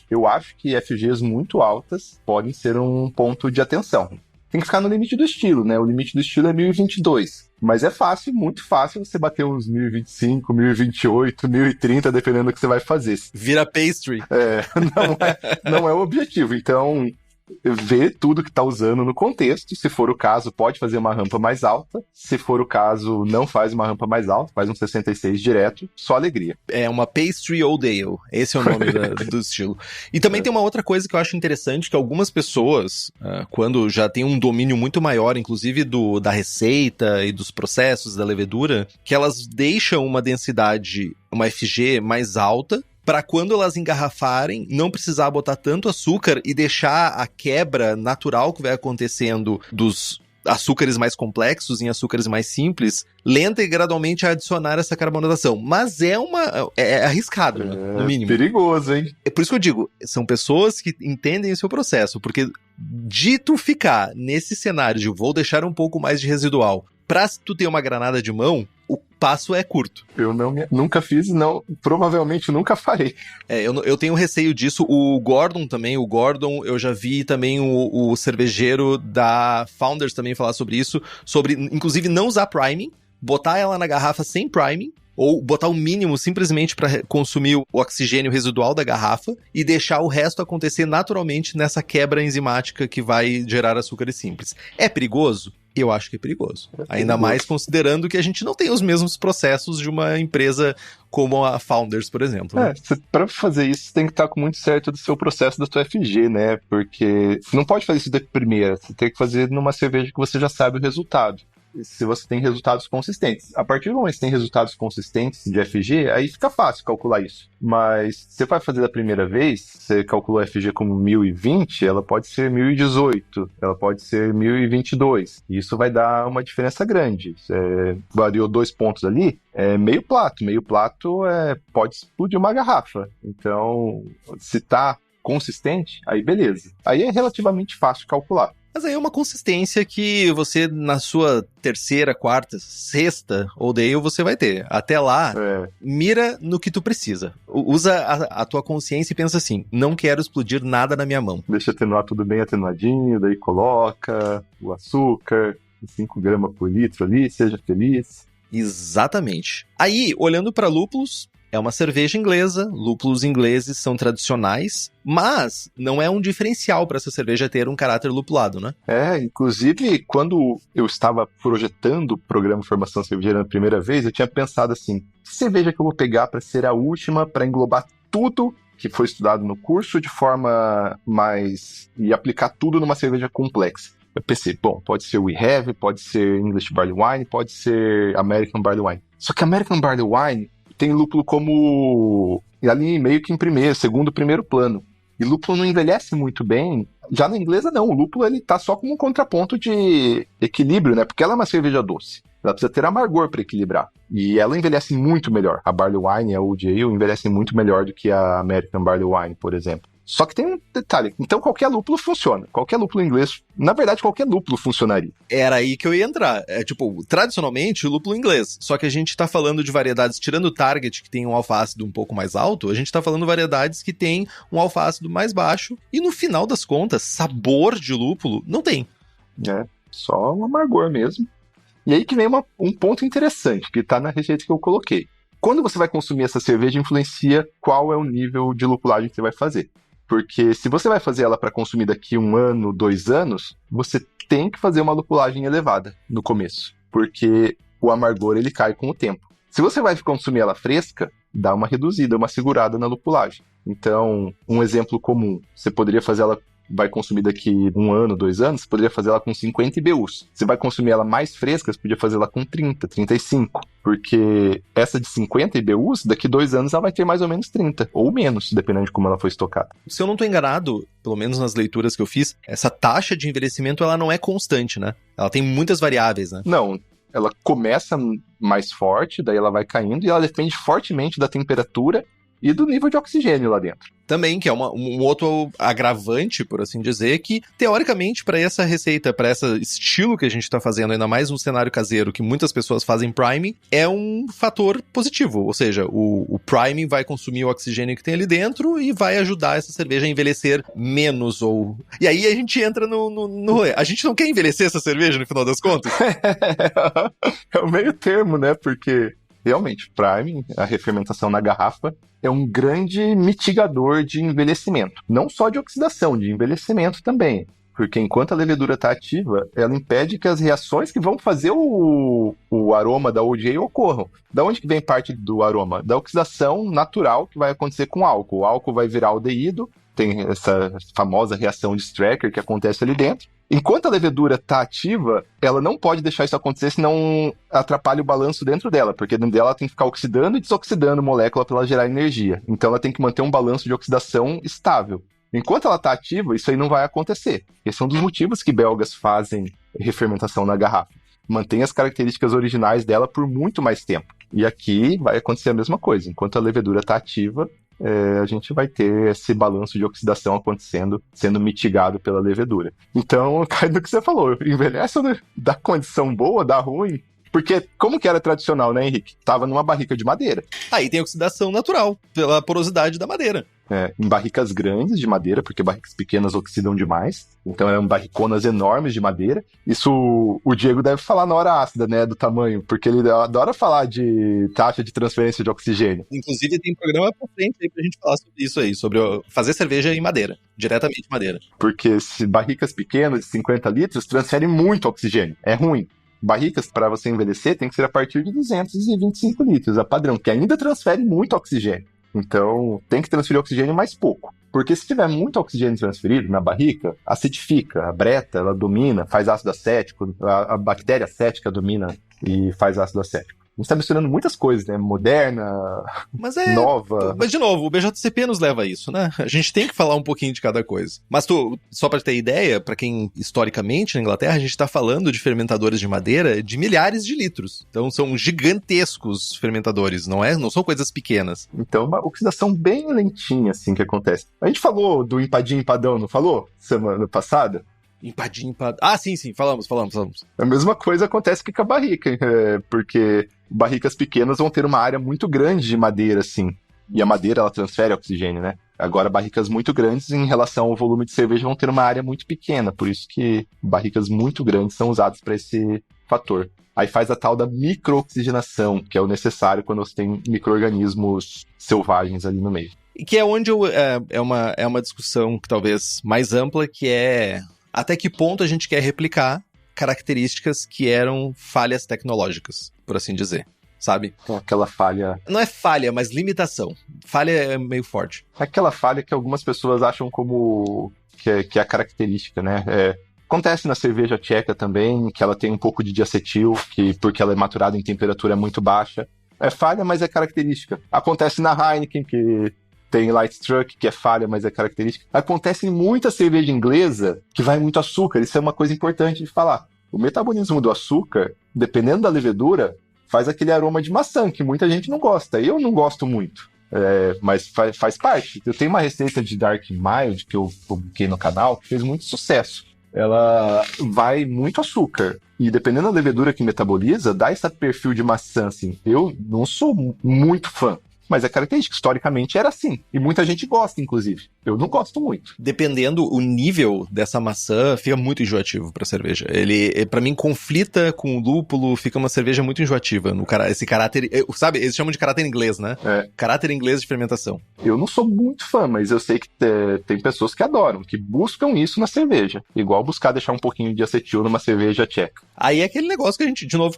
Eu acho que FGs muito altas podem ser um ponto de atenção. Tem que ficar no limite do estilo, né? O limite do estilo é 1022. Mas é fácil, muito fácil você bater uns 1025, 1028, 1030, dependendo do que você vai fazer. Vira pastry. Não é o objetivo. Então, ver tudo que tá usando no contexto. Se for o caso, pode fazer uma rampa mais alta. Se for o caso, não faz uma rampa mais alta, faz um 66 direto. Só alegria. É uma pastry old ale. Esse é o nome do estilo. E também tem uma outra coisa que eu acho interessante, que algumas pessoas, quando já tem um domínio muito maior, inclusive da receita e dos processos da levedura, que elas deixam uma densidade, uma FG mais alta, para quando elas engarrafarem, não precisar botar tanto açúcar e deixar a quebra natural que vai acontecendo dos açúcares mais complexos em açúcares mais simples, lenta e gradualmente a adicionar essa carbonatação. Mas é arriscado, né? No mínimo. Perigoso, hein? É por isso que eu digo, são pessoas que entendem o seu processo, porque de tu ficar nesse cenário de vou deixar um pouco mais de residual, pra tu ter uma granada de mão, o passo é curto. Eu nunca fiz, não, provavelmente nunca farei. Eu tenho receio disso. O Gordon, eu já vi também o cervejeiro da Founders também falar sobre isso, sobre, inclusive, não usar priming, botar ela na garrafa sem priming, ou botar o mínimo simplesmente para consumir o oxigênio residual da garrafa e deixar o resto acontecer naturalmente nessa quebra enzimática que vai gerar açúcares simples. É perigoso? Eu acho que é perigoso. Ainda mais considerando que a gente não tem os mesmos processos de uma empresa como a Founders, por exemplo. Né? Para fazer isso, você tem que estar com muito certo do seu processo da sua FG, né? Porque você não pode fazer isso de primeira. Você tem que fazer numa cerveja que você já sabe o resultado. Se você tem resultados consistentes. A partir do momento que você tem resultados consistentes de FG, aí fica fácil calcular isso. Mas se você vai fazer da primeira vez, você calculou a FG como 1020, ela pode ser 1018, ela pode ser 1022. E isso vai dar uma diferença grande. Variou 2 pontos ali, meio plato. Meio plato pode explodir uma garrafa. Então, se tá consistente, aí beleza. Aí é relativamente fácil calcular. Mas aí é uma consistência que você, na sua terceira, quarta, sexta old ale, você vai ter. Até lá, mira no que tu precisa. Usa a tua consciência e pensa assim, não quero explodir nada na minha mão. Deixa atenuar tudo bem atenuadinho, daí coloca o açúcar, 5 gramas por litro ali, seja feliz. Exatamente. Aí, olhando para lúpulos, é uma cerveja inglesa, lúpulos ingleses são tradicionais, mas não é um diferencial para essa cerveja ter um caráter lupulado, né? Inclusive, quando eu estava projetando o programa Formação Cervejeira na primeira vez, eu tinha pensado assim, que cerveja que eu vou pegar para ser a última, para englobar tudo que foi estudado no curso de forma mais... e aplicar tudo numa cerveja complexa. Eu pensei, bom, pode ser We Have, pode ser English Barley Wine, pode ser American Barley Wine. Só que American Barley Wine tem lúpulo como ali meio que em primeiro plano. E lúpulo não envelhece muito bem. Já na inglesa não, o lúpulo ele tá só como um contraponto de equilíbrio, né? Porque ela é uma cerveja doce. Ela precisa ter amargor para equilibrar. E ela envelhece muito melhor. A Barley Wine, a Old Ale, envelhece muito melhor do que a American Barley Wine, por exemplo. Só que tem um detalhe. Então qualquer lúpulo funciona. Qualquer lúpulo inglês, na verdade, qualquer lúpulo funcionaria. Era aí que eu ia entrar. Tradicionalmente, o lúpulo inglês. Só que a gente tá falando de variedades, tirando o Target, que tem um alfa-ácido um pouco mais alto, a gente tá falando de variedades que tem um alfa-ácido mais baixo. E no final das contas, sabor de lúpulo não tem. É, só um amargor mesmo. E aí que vem um ponto interessante, que tá na receita que eu coloquei. Quando você vai consumir essa cerveja, influencia qual é o nível de lupulagem que você vai fazer. Porque se você vai fazer ela para consumir daqui 1 ano, 2 anos, você tem que fazer uma lupulagem elevada no começo. Porque o amargor ele cai com o tempo. Se você vai consumir ela fresca, dá uma reduzida, uma segurada na lupulagem. Então, um exemplo comum, você poderia fazer ela, vai consumir daqui 1 ano, 2 anos, você poderia fazer ela com 50 IBUs. Você vai consumir ela mais fresca, você podia fazer ela com 30, 35. Porque essa de 50 IBUs, daqui 2 anos ela vai ter mais ou menos 30, ou menos, dependendo de como ela foi estocada. Se eu não tô enganado, pelo menos nas leituras que eu fiz, essa taxa de envelhecimento ela não é constante, né? Ela tem muitas variáveis, né? Não, ela começa mais forte, daí ela vai caindo, e ela depende fortemente da temperatura e do nível de oxigênio lá dentro. Também, que é um outro agravante, por assim dizer, que, teoricamente, para essa receita, para esse estilo que a gente tá fazendo, ainda mais no cenário caseiro, que muitas pessoas fazem priming, é um fator positivo. Ou seja, o priming vai consumir o oxigênio que tem ali dentro e vai ajudar essa cerveja a envelhecer menos, ou... E aí a gente entra no rolê. A gente não quer envelhecer essa cerveja, no final das contas? É o meio termo, né? Porque... Realmente, priming, a refermentação na garrafa, é um grande mitigador de envelhecimento. Não só de oxidação, de envelhecimento também. Porque enquanto a levedura está ativa, ela impede que as reações que vão fazer o aroma da Old Ale ocorram. Da onde que vem parte do aroma? Da oxidação natural que vai acontecer com o álcool. O álcool vai virar aldeído, tem essa famosa reação de Strecker que acontece ali dentro. Enquanto a levedura está ativa, ela não pode deixar isso acontecer, senão atrapalha o balanço dentro dela, porque dentro dela ela tem que ficar oxidando e desoxidando molécula para ela gerar energia. Então ela tem que manter um balanço de oxidação estável. Enquanto ela está ativa, isso aí não vai acontecer. Esse é um dos motivos que belgas fazem refermentação na garrafa. Mantém as características originais dela por muito mais tempo. E aqui vai acontecer a mesma coisa. Enquanto a levedura está ativa, a gente vai ter esse balanço de oxidação acontecendo, sendo mitigado pela levedura. Então, cai no que você falou, envelhece, né? Dá condição boa, dá ruim. Porque como que era tradicional, né, Henrique? Tava numa barrica de madeira. Aí tem oxidação natural, pela porosidade da madeira. Em barricas grandes de madeira, porque barricas pequenas oxidam demais. Então eram barriconas enormes de madeira. Isso o Diego deve falar na hora ácida, né, do tamanho, porque ele adora falar de taxa de transferência de oxigênio. Inclusive tem programa pra frente aí pra gente falar sobre isso aí, sobre fazer cerveja em madeira, diretamente em madeira. Porque se barricas pequenas de 50 litros transferem muito oxigênio, é ruim. Barricas, para você envelhecer, tem que ser a partir de 225 litros, a padrão, que ainda transfere muito oxigênio. Então, tem que transferir oxigênio mais pouco. Porque se tiver muito oxigênio transferido na barrica, acidifica, a breta, ela domina, faz ácido acético, a bactéria acética domina e faz ácido acético. A gente tá misturando muitas coisas, né? Moderna, nova... Mas, de novo, o BJCP nos leva a isso, né? A gente tem que falar um pouquinho de cada coisa. Mas só pra ter ideia, pra quem, historicamente, na Inglaterra, a gente tá falando de fermentadores de madeira de milhares de litros. Então, são gigantescos fermentadores, não são coisas pequenas. Então, uma oxidação bem lentinha, assim, que acontece. A gente falou do empadinho empadão, não falou? Semana passada? Empadinho. Ah, sim, falamos. A mesma coisa acontece que com a barrica, porque barricas pequenas vão ter uma área muito grande de madeira, assim, e a madeira, ela transfere oxigênio, né? Agora, barricas muito grandes, em relação ao volume de cerveja, vão ter uma área muito pequena, por isso que barricas muito grandes são usadas para esse fator. Aí faz a tal da microoxigenação, que é o necessário quando você tem micro-organismos selvagens ali no meio. E que é onde é uma discussão que talvez mais ampla, que é até que ponto a gente quer replicar características que eram falhas tecnológicas, por assim dizer, sabe? Então, aquela falha... Não é falha, mas limitação. Falha é meio forte. Aquela falha que algumas pessoas acham como... que é a característica, né? Acontece na cerveja tcheca também, que ela tem um pouco de diacetil, porque ela é maturada em temperatura muito baixa. É falha, mas é característica. Acontece na Heineken, que tem Light Struck, que é falha, mas é característica. Acontece em muita cerveja inglesa que vai muito açúcar. Isso é uma coisa importante de falar. O metabolismo do açúcar, dependendo da levedura, faz aquele aroma de maçã, que muita gente não gosta. Eu não gosto muito, mas faz parte. Eu tenho uma receita de Dark Mild que eu publiquei no canal, que fez muito sucesso. Ela vai muito açúcar. E dependendo da levedura que metaboliza, dá esse perfil de maçã, assim. Eu não sou muito fã, mas é característica. Historicamente era assim. E muita gente gosta, inclusive. Eu não gosto muito. Dependendo o nível dessa maçã, fica muito enjoativo pra cerveja. Ele, pra mim, conflita com o lúpulo, fica uma cerveja muito enjoativa. Esse caráter, sabe, eles chamam de caráter inglês, né? Caráter inglês de fermentação. Eu não sou muito fã, mas eu sei que tem pessoas que adoram, que buscam isso na cerveja. Igual buscar deixar um pouquinho de acetil numa cerveja tcheca. Aí é aquele negócio que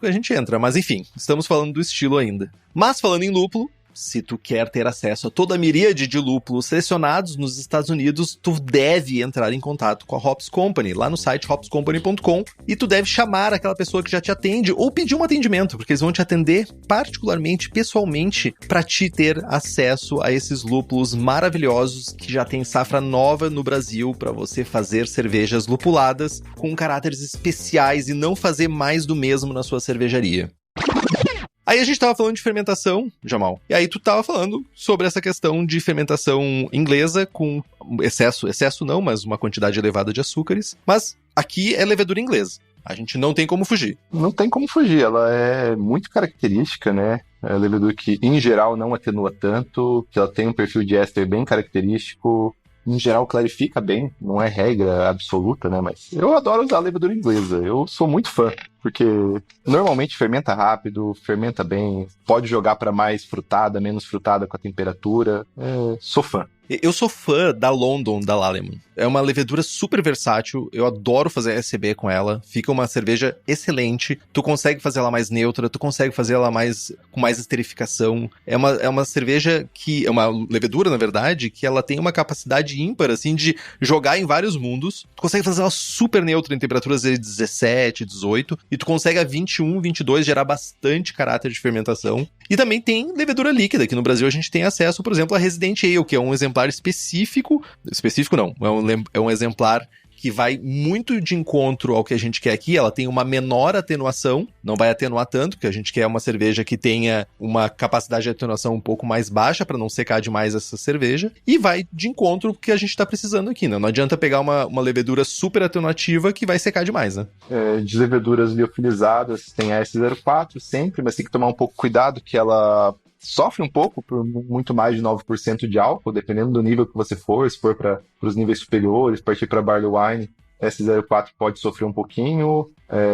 a gente entra. Mas enfim, estamos falando do estilo ainda. Mas falando em lúpulo, se tu quer ter acesso a toda a miríade de lúpulos selecionados nos Estados Unidos, tu deve entrar em contato com a Hops Company, lá no site hopscompany.com, e tu deve chamar aquela pessoa que já te atende ou pedir um atendimento, porque eles vão te atender particularmente, pessoalmente, para te ter acesso a esses lúpulos maravilhosos que já tem safra nova no Brasil para você fazer cervejas lupuladas com caráteres especiais e não fazer mais do mesmo na sua cervejaria. Aí a gente tava falando de fermentação, Jamal, e aí tu tava falando sobre essa questão de fermentação inglesa com excesso não, mas uma quantidade elevada de açúcares, mas aqui é levedura inglesa, a gente não tem como fugir. Não tem como fugir, ela é muito característica, né? É a levedura que, em geral, não atenua tanto, que ela tem um perfil de éster bem característico, em geral clarifica bem, não é regra absoluta, né? Mas eu adoro usar a levedura inglesa, eu sou muito fã, porque normalmente fermenta rápido, fermenta bem, pode jogar para mais frutada, menos frutada com a temperatura, sou fã. Eu sou fã da London, da Lallemand. É uma levedura super versátil, eu adoro fazer SCB com ela, fica uma cerveja excelente, tu consegue fazer ela mais neutra, tu consegue fazer ela com mais esterificação. É uma cerveja que, é uma levedura, na verdade, que ela tem uma capacidade ímpar, assim, de jogar em vários mundos. Tu consegue fazer ela super neutra em temperaturas de 17, 18, e tu consegue a 21, 22 gerar bastante caráter de fermentação. E também tem levedura líquida, que no Brasil a gente tem acesso, por exemplo, a Resident Ale, que é um exemplar específico não, é um exemplar que vai muito de encontro ao que a gente quer aqui. Ela tem uma menor atenuação, não vai atenuar tanto, porque a gente quer uma cerveja que tenha uma capacidade de atenuação um pouco mais baixa para não secar demais essa cerveja, e vai de encontro ao que a gente tá precisando aqui, né? Não adianta pegar uma levedura super atenuativa que vai secar demais, né? De leveduras liofilizadas, tem a S04 sempre, mas tem que tomar um pouco cuidado que ela sofre um pouco por muito mais de 9% de álcool, dependendo do nível que você for, se for para os níveis superiores, partir para Barley Wine, S04 pode sofrer um pouquinho,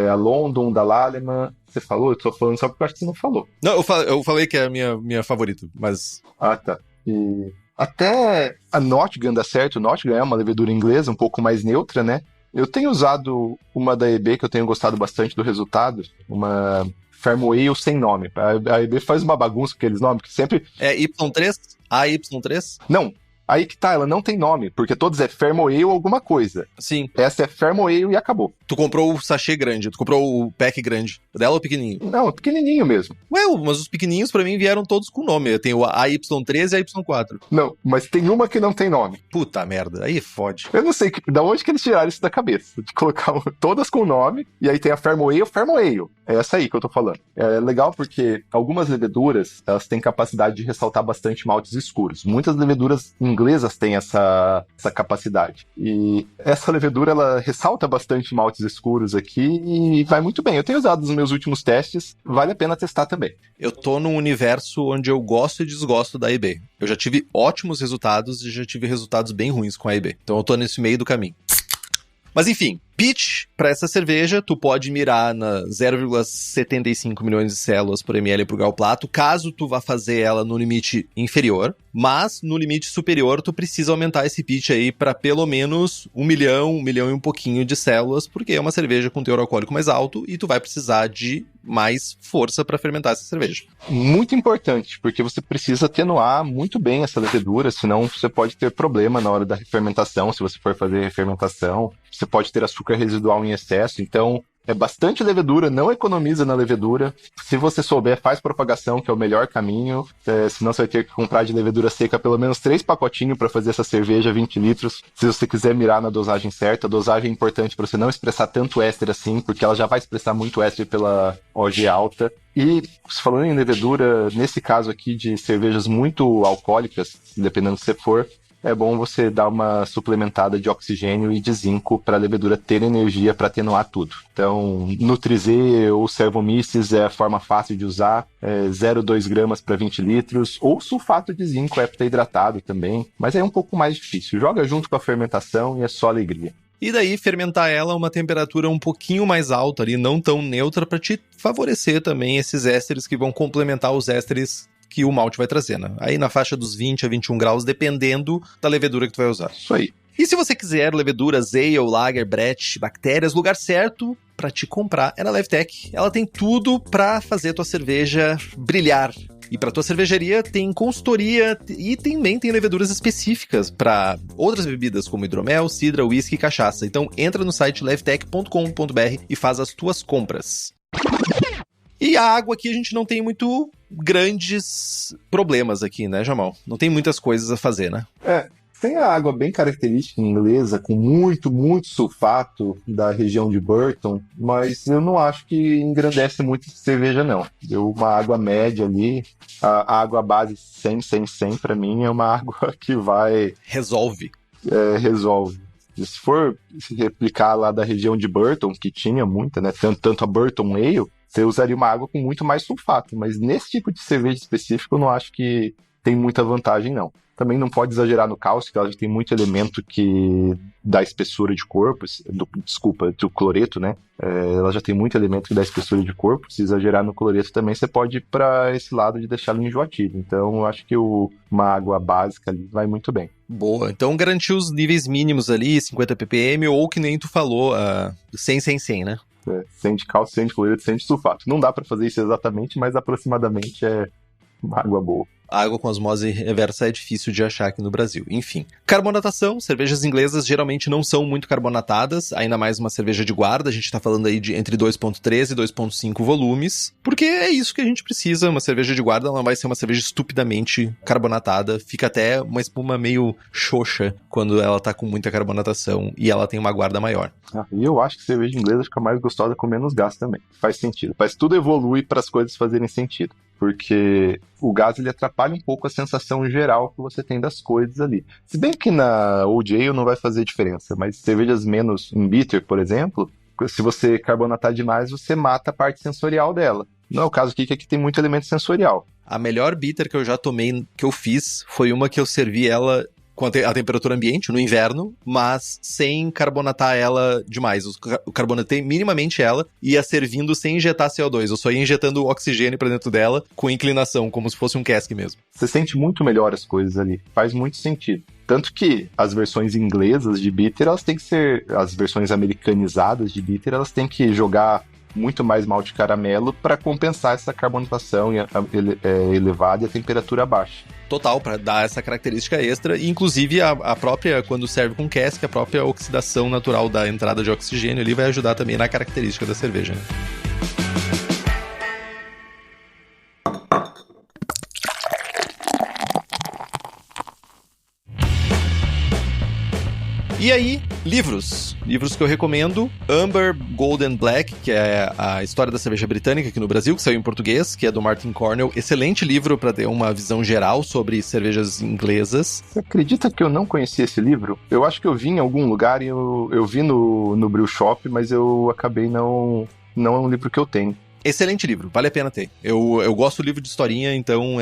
a London, da Lallemand, você falou? Eu tô falando só porque eu acho que você não falou. Não, eu falei que é a minha favorita, mas... Ah, tá. E até a Nottingham dá certo, Nottingham é uma levedura inglesa, um pouco mais neutra, né? Eu tenho usado uma da EB que eu tenho gostado bastante do resultado, uma Fermo Ale sem nome. A EB faz uma bagunça com aqueles nomes que sempre... É Y3? AY3? Não. Aí que tá, ela não tem nome, porque todos é Fermo Ale ou alguma coisa. Sim. Essa é Fermo Ale e acabou. Tu comprou o sachê grande, tu comprou o pack grande. Dela ou pequenininho? Não, é pequenininho mesmo. Ué, mas os pequenininhos pra mim vieram todos com nome. Eu tenho a AY3 e a AY4. Não, mas tem uma que não tem nome. Puta merda, aí fode. Eu não sei da onde que eles tiraram isso da cabeça. De colocar todas com nome, e aí tem a Fermo Ale. É essa aí que eu tô falando. É legal porque algumas leveduras, elas têm capacidade de ressaltar bastante maltes escuros. Muitas leveduras inglesas têm essa capacidade. E essa levedura, ela ressalta bastante maltes escuros aqui e vai muito bem. Eu tenho usado nos meus últimos testes, vale a pena testar também. Eu tô num universo onde eu gosto e desgosto da IB. Eu já tive ótimos resultados e já tive resultados bem ruins com a IB. Então eu tô nesse meio do caminho. Mas enfim, pitch para essa cerveja, tu pode mirar na 0,75 milhões de células por ml por gal plato, caso tu vá fazer ela no limite inferior, Mas, no limite superior, tu precisa aumentar esse pitch aí para pelo menos 1 milhão e um pouquinho de células, porque é uma cerveja com teor alcoólico mais alto e tu vai precisar de mais força para fermentar essa cerveja. Muito importante, porque você precisa atenuar muito bem essa levedura, senão você pode ter problema na hora da fermentação, se você for fazer fermentação. Você pode ter açúcar residual em excesso, então é bastante levedura, não economiza na levedura. Se você souber, faz propagação, que é o melhor caminho. Senão você vai ter que comprar de levedura seca pelo menos 3 pacotinhos para fazer essa cerveja, 20 litros. Se você quiser mirar na dosagem certa, a dosagem é importante para você não expressar tanto éster assim, porque ela já vai expressar muito éster pela OG alta. E falando em levedura, nesse caso aqui de cervejas muito alcoólicas, dependendo do que você for, é bom você dar uma suplementada de oxigênio e de zinco para a levedura ter energia para atenuar tudo. Então, Nutri-Z ou Servomyces é a forma fácil de usar, 0,2 gramas para 20 litros, ou sulfato de zinco heptahidratado também, mas é um pouco mais difícil. Joga junto com a fermentação e é só alegria. E daí fermentar ela a uma temperatura um pouquinho mais alta ali, não tão neutra, para te favorecer também esses ésteres que vão complementar os ésteres que o malte vai trazer, né? Aí na faixa dos 20 a 21 graus, dependendo da levedura que tu vai usar. Isso aí. E se você quiser leveduras ale, lager, brett, bactérias, o lugar certo para te comprar é na Levtech. Ela tem tudo para fazer tua cerveja brilhar. E para tua cervejaria tem consultoria e também tem leveduras específicas para outras bebidas como hidromel, cidra, whisky e cachaça. Então entra no site levtech.com.br e faz as tuas compras. E a água aqui a gente não tem muito grandes problemas aqui, né, Jamal? Não tem muitas coisas a fazer, né? Tem a água bem característica inglesa, com muito, muito sulfato da região de Burton, mas eu não acho que engrandece muito essa cerveja, não. Deu uma água média ali, a água base 100, 100, 100, pra mim, é uma água que vai... Resolve. Resolve. Se for se replicar lá da região de Burton, que tinha muita, né, tanto a Burton Ale, você usaria uma água com muito mais sulfato, mas nesse tipo de cerveja específico eu não acho que tem muita vantagem, não. Também não pode exagerar no cáustico, ela já tem muito elemento que dá espessura de corpo, do cloreto, né? Ela já tem muito elemento que dá espessura de corpo, se exagerar no cloreto também você pode ir para esse lado de deixá-lo enjoativo. Então eu acho que uma água básica ali vai muito bem. Boa, então garantir os níveis mínimos ali, 50 ppm, ou que nem tu falou, 100, 100, 100, né? 100 de cálcio, 100 de cloreto, 100 de sulfato. Não dá para fazer isso exatamente, mas aproximadamente é uma água boa. A água com osmose reversa é difícil de achar aqui no Brasil. Enfim. Carbonatação. Cervejas inglesas geralmente não são muito carbonatadas, ainda mais uma cerveja de guarda. A gente tá falando aí de entre 2.3 e 2.5 volumes, porque é isso que a gente precisa. Uma cerveja de guarda não vai ser uma cerveja estupidamente carbonatada. Fica até uma espuma meio xoxa quando ela tá com muita carbonatação e ela tem uma guarda maior. E eu acho que cerveja inglesa fica mais gostosa com menos gás também. Faz sentido. Mas tudo evolui para as coisas fazerem sentido. Porque o gás ele atrapalha um pouco a sensação geral que você tem das coisas ali. Se bem que na Old Ale não vai fazer diferença, mas cervejas menos em bitter, por exemplo, se você carbonatar demais, você mata a parte sensorial dela. Não é o caso aqui, que aqui tem muito elemento sensorial. A melhor bitter que eu já tomei, que eu fiz, foi uma que eu servi ela com a temperatura ambiente, no inverno, mas sem carbonatar ela demais. Eu carbonatei minimamente ela e ia servindo sem injetar CO2. Eu só ia injetando oxigênio pra dentro dela com inclinação, como se fosse um cask mesmo. Você sente muito melhor as coisas ali. Faz muito sentido. Tanto que as versões inglesas de bitter, elas têm que ser... As versões americanizadas de bitter, elas têm que jogar muito mais malte caramelo para compensar essa carbonatação elevada e a temperatura baixa. Total, para dar essa característica extra, e inclusive a própria, quando serve com cask, a própria oxidação natural da entrada de oxigênio ali vai ajudar também na característica da cerveja, né? E aí, livros. Livros que eu recomendo. Amber, Gold and Black, que é a história da cerveja britânica aqui no Brasil, que saiu em português, que é do Martin Cornell. Excelente livro para ter uma visão geral sobre cervejas inglesas. Você acredita que eu não conhecia esse livro? Eu acho que eu vi em algum lugar e eu vi no Brew Shop, mas eu acabei não é um livro que eu tenho. Excelente livro, vale a pena ter. Eu gosto do livro de historinha, então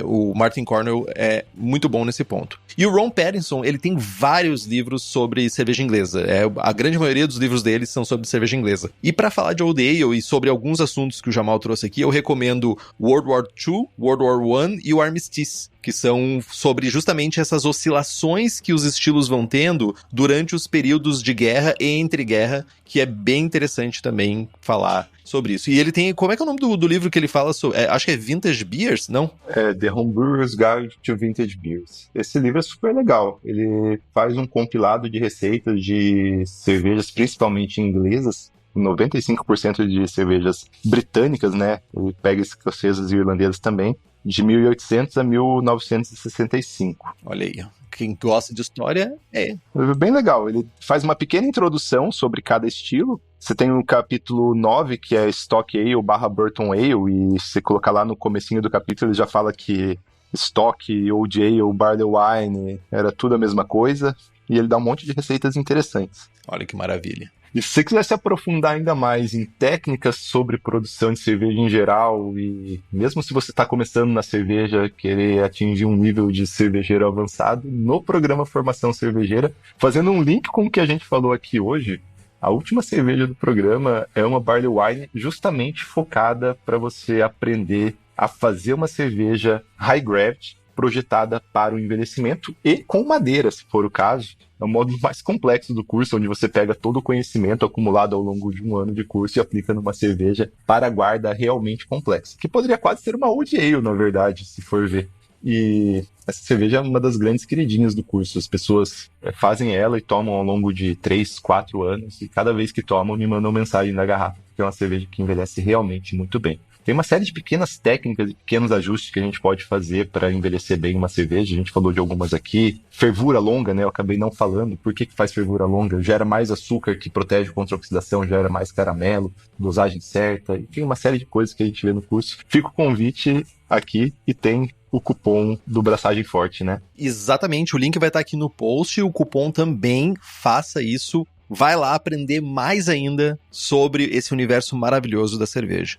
o Martin Cornell é muito bom nesse ponto. E o Ron Pattinson, ele tem vários livros sobre cerveja inglesa. A grande maioria dos livros dele são sobre cerveja inglesa. E para falar de Old Ale e sobre alguns assuntos que o Jamal trouxe aqui, eu recomendo World War II, World War I e o Armistice, que são sobre justamente essas oscilações que os estilos vão tendo durante os períodos de guerra e entre guerra, que é bem interessante também falar sobre isso. E ele tem... Como é que é o nome do livro que ele fala sobre... acho que é Vintage Beers, não? É The Homebrewers Guide to Vintage Beers. Esse livro é super legal. Ele faz um compilado de receitas de cervejas, principalmente inglesas, 95% de cervejas britânicas, né? Ele pega escocesas e irlandesas também, de 1800 a 1965. Olha aí, quem gosta de história é bem legal. Ele faz uma pequena introdução sobre cada estilo. Você tem o capítulo 9, que é Stock Ale / Burton Ale, e se você colocar lá no comecinho do capítulo, ele já fala que Stock, Old Ale, Barley Wine, era tudo a mesma coisa, e ele dá um monte de receitas interessantes. Olha que maravilha. E se você quiser se aprofundar ainda mais em técnicas sobre produção de cerveja em geral, e mesmo se você está começando na cerveja, querer atingir um nível de cervejeiro avançado, no programa Formação Cervejeira, fazendo um link com o que a gente falou aqui hoje, a última cerveja do programa é uma Barley Wine justamente focada para você aprender a fazer uma cerveja high gravity, projetada para o envelhecimento e com madeira, se for o caso. É o módulo mais complexo do curso, onde você pega todo o conhecimento acumulado ao longo de um ano de curso e aplica numa cerveja para guarda realmente complexa, que poderia quase ser uma Old Ale, na verdade, se for ver. E essa cerveja é uma das grandes queridinhas do curso. As pessoas fazem ela e tomam ao longo de 3, 4 anos, e cada vez que tomam me mandam mensagem na garrafa, porque é uma cerveja que envelhece realmente muito bem. Tem uma série de pequenas técnicas e pequenos ajustes que a gente pode fazer para envelhecer bem uma cerveja. A gente falou de algumas aqui. Fervura longa, né? Eu acabei não falando. Por que faz fervura longa? Gera mais açúcar, que protege contra a oxidação, gera mais caramelo, dosagem certa. E tem uma série de coisas que a gente vê no curso. Fica o convite aqui e tem o cupom do Braçagem Forte, né? Exatamente. O link vai estar aqui no post e o cupom também. Faça isso. Vai lá aprender mais ainda sobre esse universo maravilhoso da cerveja.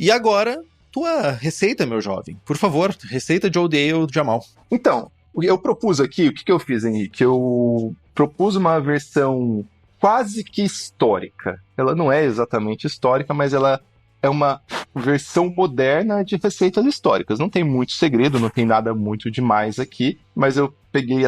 E agora, tua receita, meu jovem. Por favor, receita de Old Ale Jamal. Então, eu propus aqui, o que eu fiz, Henrique? Eu propus uma versão quase que histórica. Ela não é exatamente histórica, mas ela é uma versão moderna de receitas históricas. Não tem muito segredo, não tem nada muito demais aqui, mas eu peguei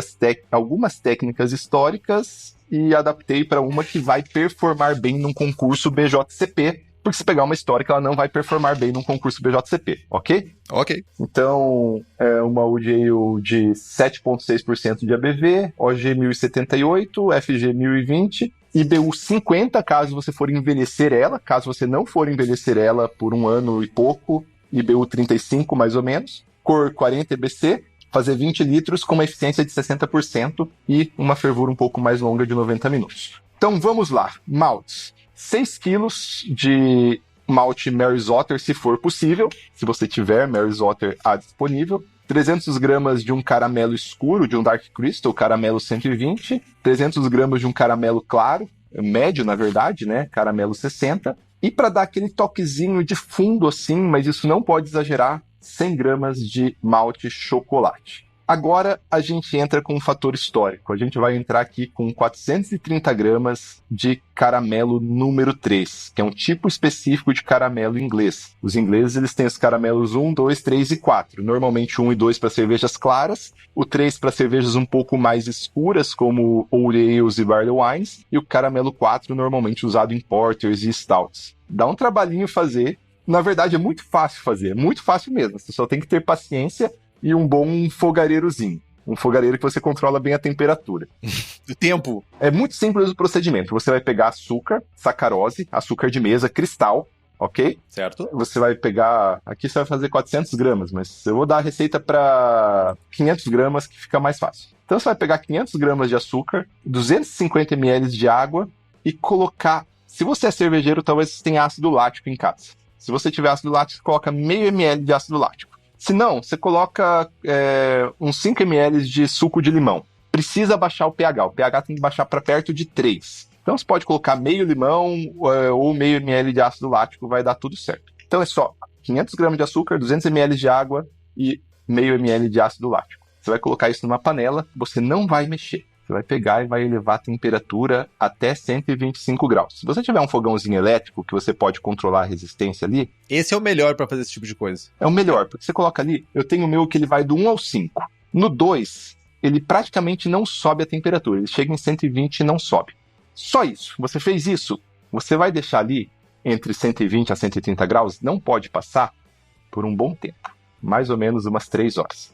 algumas técnicas históricas e adaptei para uma que vai performar bem num concurso BJCP, porque se pegar uma histórica, ela não vai performar bem num concurso BJCP, ok? Ok. Então, é uma Old Ale de 7,6% de ABV, OG 1078, FG 1020, IBU 50, caso você for envelhecer ela. Caso você não for envelhecer ela por 1 ano e pouco, IBU 35, mais ou menos. Cor 40 EBC, fazer 20 litros com uma eficiência de 60% e uma fervura um pouco mais longa de 90 minutos. Então, vamos lá. Maltes. 6 quilos de malte Mary's Otter, se for possível. Se você tiver Mary's Otter disponível. 300 gramas de um caramelo escuro, de um Dark Crystal, caramelo 120. 300 gramas de um caramelo claro, médio, na verdade, né? Caramelo 60. E para dar aquele toquezinho de fundo assim, mas isso não pode exagerar, 100 gramas de malte chocolate. Agora a gente entra com um fator histórico. A gente vai entrar aqui com 430 gramas de caramelo número 3, que é um tipo específico de caramelo inglês. Os ingleses eles têm os caramelos 1, 2, 3 e 4. Normalmente 1 e 2 para cervejas claras, o 3 para cervejas um pouco mais escuras, como Old Ales e Barley Wines, e o caramelo 4 normalmente usado em porters e stouts. Dá um trabalhinho fazer. Na verdade é muito fácil fazer, muito fácil mesmo. Você só tem que ter paciência e um bom fogareirozinho. Um fogareiro que você controla bem a temperatura. O tempo. É muito simples o procedimento. Você vai pegar açúcar, sacarose, açúcar de mesa, cristal, ok? Certo. Você vai pegar... Aqui você vai fazer 400 gramas, mas eu vou dar a receita para 500 gramas, que fica mais fácil. Então você vai pegar 500 gramas de açúcar, 250 ml de água e colocar... Se você é cervejeiro, talvez você tenha ácido lático em casa. Se você tiver ácido lático, você coloca meio ml de ácido lático. Se não, você coloca uns 5 ml de suco de limão. Precisa baixar o pH. O pH tem que baixar para perto de 3. Então você pode colocar meio limão ou meio ml de ácido lático, vai dar tudo certo. Então é só 500 gramas de açúcar, 200 ml de água e meio ml de ácido lático. Você vai colocar isso numa panela, você não vai mexer. Você Você vai pegar e vai elevar a temperatura até 125 graus. Se você tiver um fogãozinho elétrico que você pode controlar a resistência ali... Esse é o melhor pra fazer esse tipo de coisa. É o melhor, porque você coloca ali... Eu tenho o meu que ele vai do 1 ao 5. No 2, ele praticamente não sobe a temperatura. Ele chega em 120 e não sobe. Só isso. Você fez isso, você vai deixar ali entre 120 a 130 graus, não pode passar por um bom tempo. Mais ou menos umas 3 horas.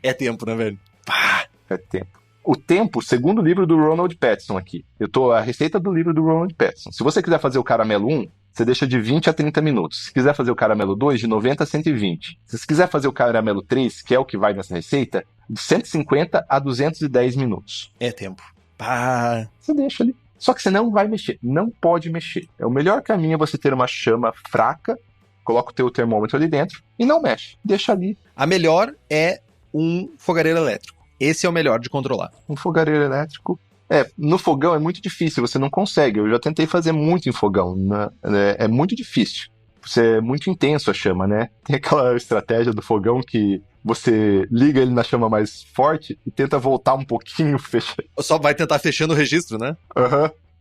É tempo, né, velho? É tempo. O tempo, segundo o livro do Ronald Peterson aqui. A receita do livro do Ronald Peterson. Se você quiser fazer o caramelo 1, você deixa de 20 a 30 minutos. Se quiser fazer o caramelo 2, de 90 a 120. Se você quiser fazer o caramelo 3, que é o que vai nessa receita, de 150 a 210 minutos. É tempo. Você deixa ali. Só que você não vai mexer. Não pode mexer. O melhor caminho é você ter uma chama fraca, coloca o teu termômetro ali dentro e não mexe. Deixa ali. A melhor é um fogareiro elétrico. Esse é o melhor de controlar. Um fogareiro elétrico. No fogão é muito difícil, você não consegue. Eu já tentei fazer muito em fogão. Né? É muito difícil. Você é muito intenso a chama, né? Tem aquela estratégia do fogão que você liga ele na chama mais forte e tenta voltar um pouquinho, fecha. Só vai tentar fechando o registro, né?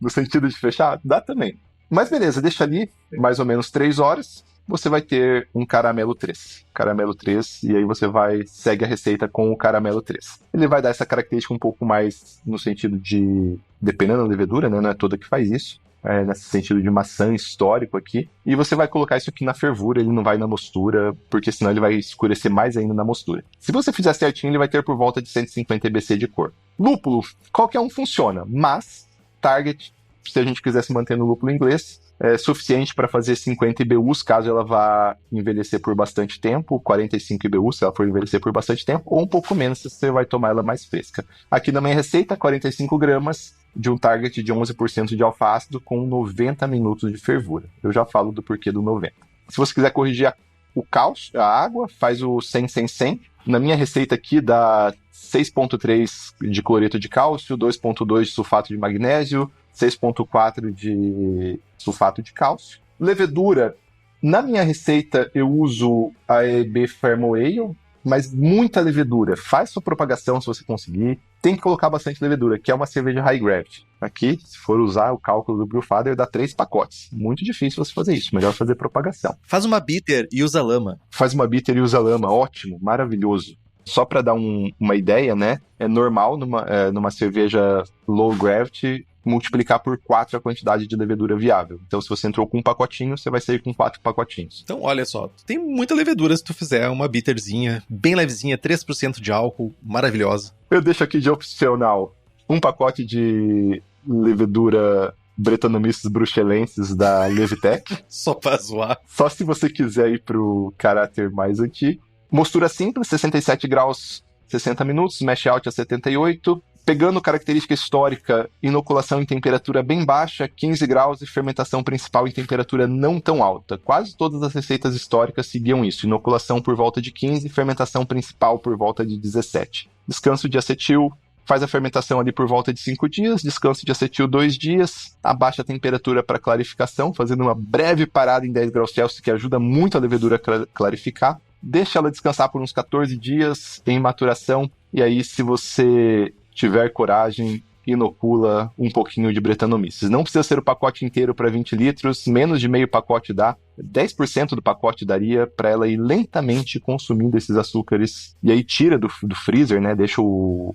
No sentido de fechar? Dá também. Mas beleza, deixa ali mais ou menos 3 horas. Você vai ter um caramelo 3. Caramelo 3, e aí você segue a receita com o caramelo 3. Ele vai dar essa característica um pouco mais no sentido de, dependendo da levedura, né? Não é toda que faz isso. Nesse sentido de maçã histórico aqui. E você vai colocar isso aqui na fervura, ele não vai na mostura, porque senão ele vai escurecer mais ainda na mostura. Se você fizer certinho, ele vai ter por volta de 150 EBC de cor. Lúpulo, qualquer um funciona, mas Target, se a gente quiser se manter no lúpulo inglês, é suficiente para fazer 50 IBUs, caso ela vá envelhecer por bastante tempo, 45 IBUs, se ela for envelhecer por bastante tempo, ou um pouco menos, se você vai tomar ela mais fresca. Aqui na minha receita, 45 gramas de um target de 11% de alfa-ácido com 90 minutos de fervura. Eu já falo do porquê do 90. Se você quiser corrigir o cálcio, a água, faz o 100-100-100. Na minha receita aqui dá 6,3 de cloreto de cálcio, 2,2 de sulfato de magnésio, 6,4 de sulfato de cálcio. Levedura, na minha receita eu uso a EB Thermal Ale, mas muita levedura. Faz sua propagação se você conseguir. Tem que colocar bastante levedura, que é uma cerveja High Gravity. Aqui, se for usar o cálculo do Brewfather, dá 3 pacotes. Muito difícil você fazer isso, melhor fazer propagação. Faz uma bitter e usa lama. Faz uma bitter e usa lama, ótimo, maravilhoso. Só para dar uma ideia, né? É normal numa cerveja low gravity multiplicar por 4 a quantidade de levedura viável. Então, se você entrou com um pacotinho, você vai sair com 4 pacotinhos. Então, olha só, tem muita levedura se tu fizer uma bitterzinha, bem levezinha, 3% de álcool, maravilhosa. Eu deixo aqui de opcional um pacote de levedura Brettanomyces bruxelensis da Levitec. Só pra zoar. Só se você quiser ir pro caráter mais antigo. Mostura simples, 67 graus, 60 minutos, mash out a 78. Pegando característica histórica, inoculação em temperatura bem baixa, 15 graus, e fermentação principal em temperatura não tão alta. Quase todas as receitas históricas seguiam isso. Inoculação por volta de 15, fermentação principal por volta de 17. Descanso de acetil, faz a fermentação ali por volta de 5 dias, descanso de acetil 2 dias, abaixa a temperatura para clarificação, fazendo uma breve parada em 10 graus Celsius, que ajuda muito a levedura a clarificar. Deixa ela descansar por uns 14 dias em maturação, e aí se você tiver coragem, inocula um pouquinho de Brettanomyces. Não precisa ser o pacote inteiro para 20 litros, menos de meio pacote dá. 10% do pacote daria para ela ir lentamente consumindo esses açúcares. E aí tira do freezer, né?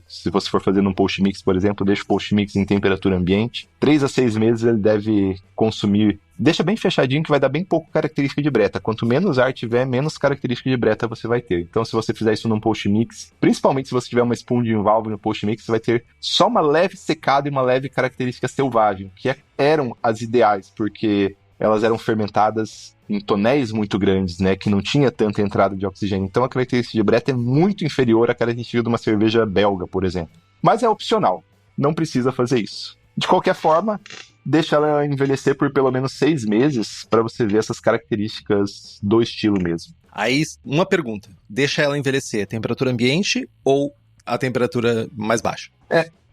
Se você for fazendo um post mix, por exemplo, deixa o post mix em temperatura ambiente. 3 a 6 meses ele deve consumir. Deixa bem fechadinho que vai dar bem pouco característica de breta. Quanto menos ar tiver, menos característica de breta você vai ter. Então, se você fizer isso num post mix, principalmente se você tiver uma spoon valve no post mix, você vai ter só uma leve secada e uma leve característica selvagem, que eram as ideais, porque elas eram fermentadas em tonéis muito grandes, né, que não tinha tanta entrada de oxigênio. Então, a característica de breta é muito inferior à característica de uma cerveja belga, por exemplo. Mas é opcional. Não precisa fazer isso. De qualquer forma, deixa ela envelhecer por pelo menos 6 meses para você ver essas características do estilo mesmo. Aí, uma pergunta. Deixa ela envelhecer a temperatura ambiente ou a temperatura mais baixa?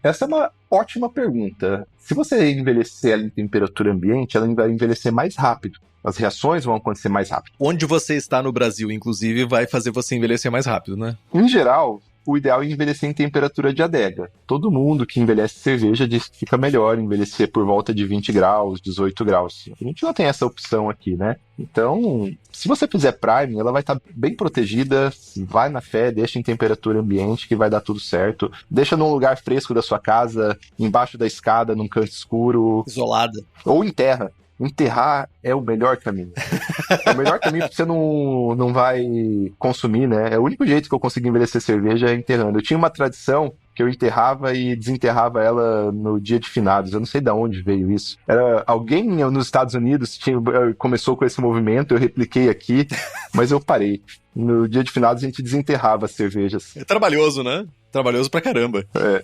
Essa é uma ótima pergunta. Se você envelhecer ela em temperatura ambiente, ela vai envelhecer mais rápido. As reações vão acontecer mais rápido. Onde você está no Brasil, inclusive, vai fazer você envelhecer mais rápido, né? Em geral, o ideal é envelhecer em temperatura de adega. Todo mundo que envelhece cerveja diz que fica melhor envelhecer por volta de 20 graus, 18 graus. A gente não tem essa opção aqui, né? Então, se você fizer Prime, ela vai estar bem protegida, vai na fé, deixa em temperatura ambiente que vai dar tudo certo. Deixa num lugar fresco da sua casa, embaixo da escada, num canto escuro. Isolada. Ou enterra. Enterrar é o melhor caminho. É o melhor caminho porque você não vai consumir, né? É o único jeito que eu consegui envelhecer cerveja é enterrando. Eu tinha uma tradição que eu enterrava e desenterrava ela no dia de finados. Eu não sei de onde veio isso. Era alguém nos Estados Unidos começou com esse movimento, eu repliquei aqui, mas eu parei. No dia de finados a gente desenterrava as cervejas. É trabalhoso, né? Trabalhoso pra caramba. É.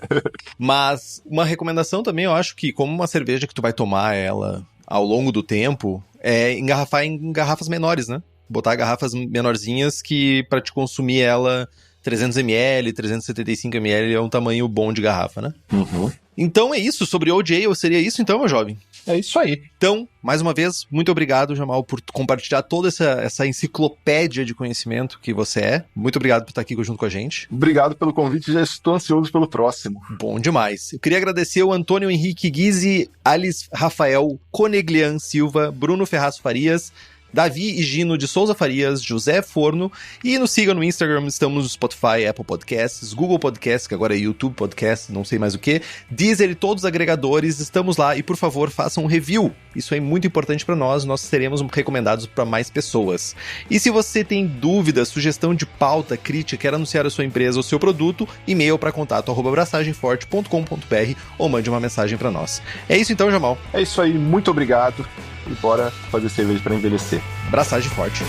Mas uma recomendação também, eu acho que como uma cerveja que tu vai tomar ela ao longo do tempo, é engarrafar em garrafas menores, né? Botar garrafas menorzinhas que pra te consumir ela 300ml, 375ml é um tamanho bom de garrafa, né? Uhum. Então é isso, sobre Old Ale, seria isso então, meu jovem? É isso aí. Então, mais uma vez, muito obrigado, Jamal, por compartilhar toda essa enciclopédia de conhecimento que você é. Muito obrigado por estar aqui junto com a gente. Obrigado pelo convite, já estou ansioso pelo próximo. Bom demais. Eu queria agradecer o Antônio Henrique Guizzi, Alice Rafael Coneglian Silva, Bruno Ferraz Farias, Davi e Gino de Souza Farias, José Forno, e nos siga no Instagram, estamos no Spotify, Apple Podcasts, Google Podcasts, que agora é YouTube Podcasts, não sei mais o que, Deezer e todos os agregadores, estamos lá e por favor façam um review, isso é muito importante para nós seremos recomendados para mais pessoas. E se você tem dúvida, sugestão de pauta, crítica, quer anunciar a sua empresa ou seu produto, e-mail para contato@abraçagemforte.com.br ou mande uma mensagem para nós. É isso então, Jamal. É isso aí, muito obrigado. E bora fazer cerveja para envelhecer. Braçagem forte.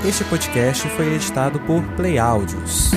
Este podcast foi editado por Play Áudios.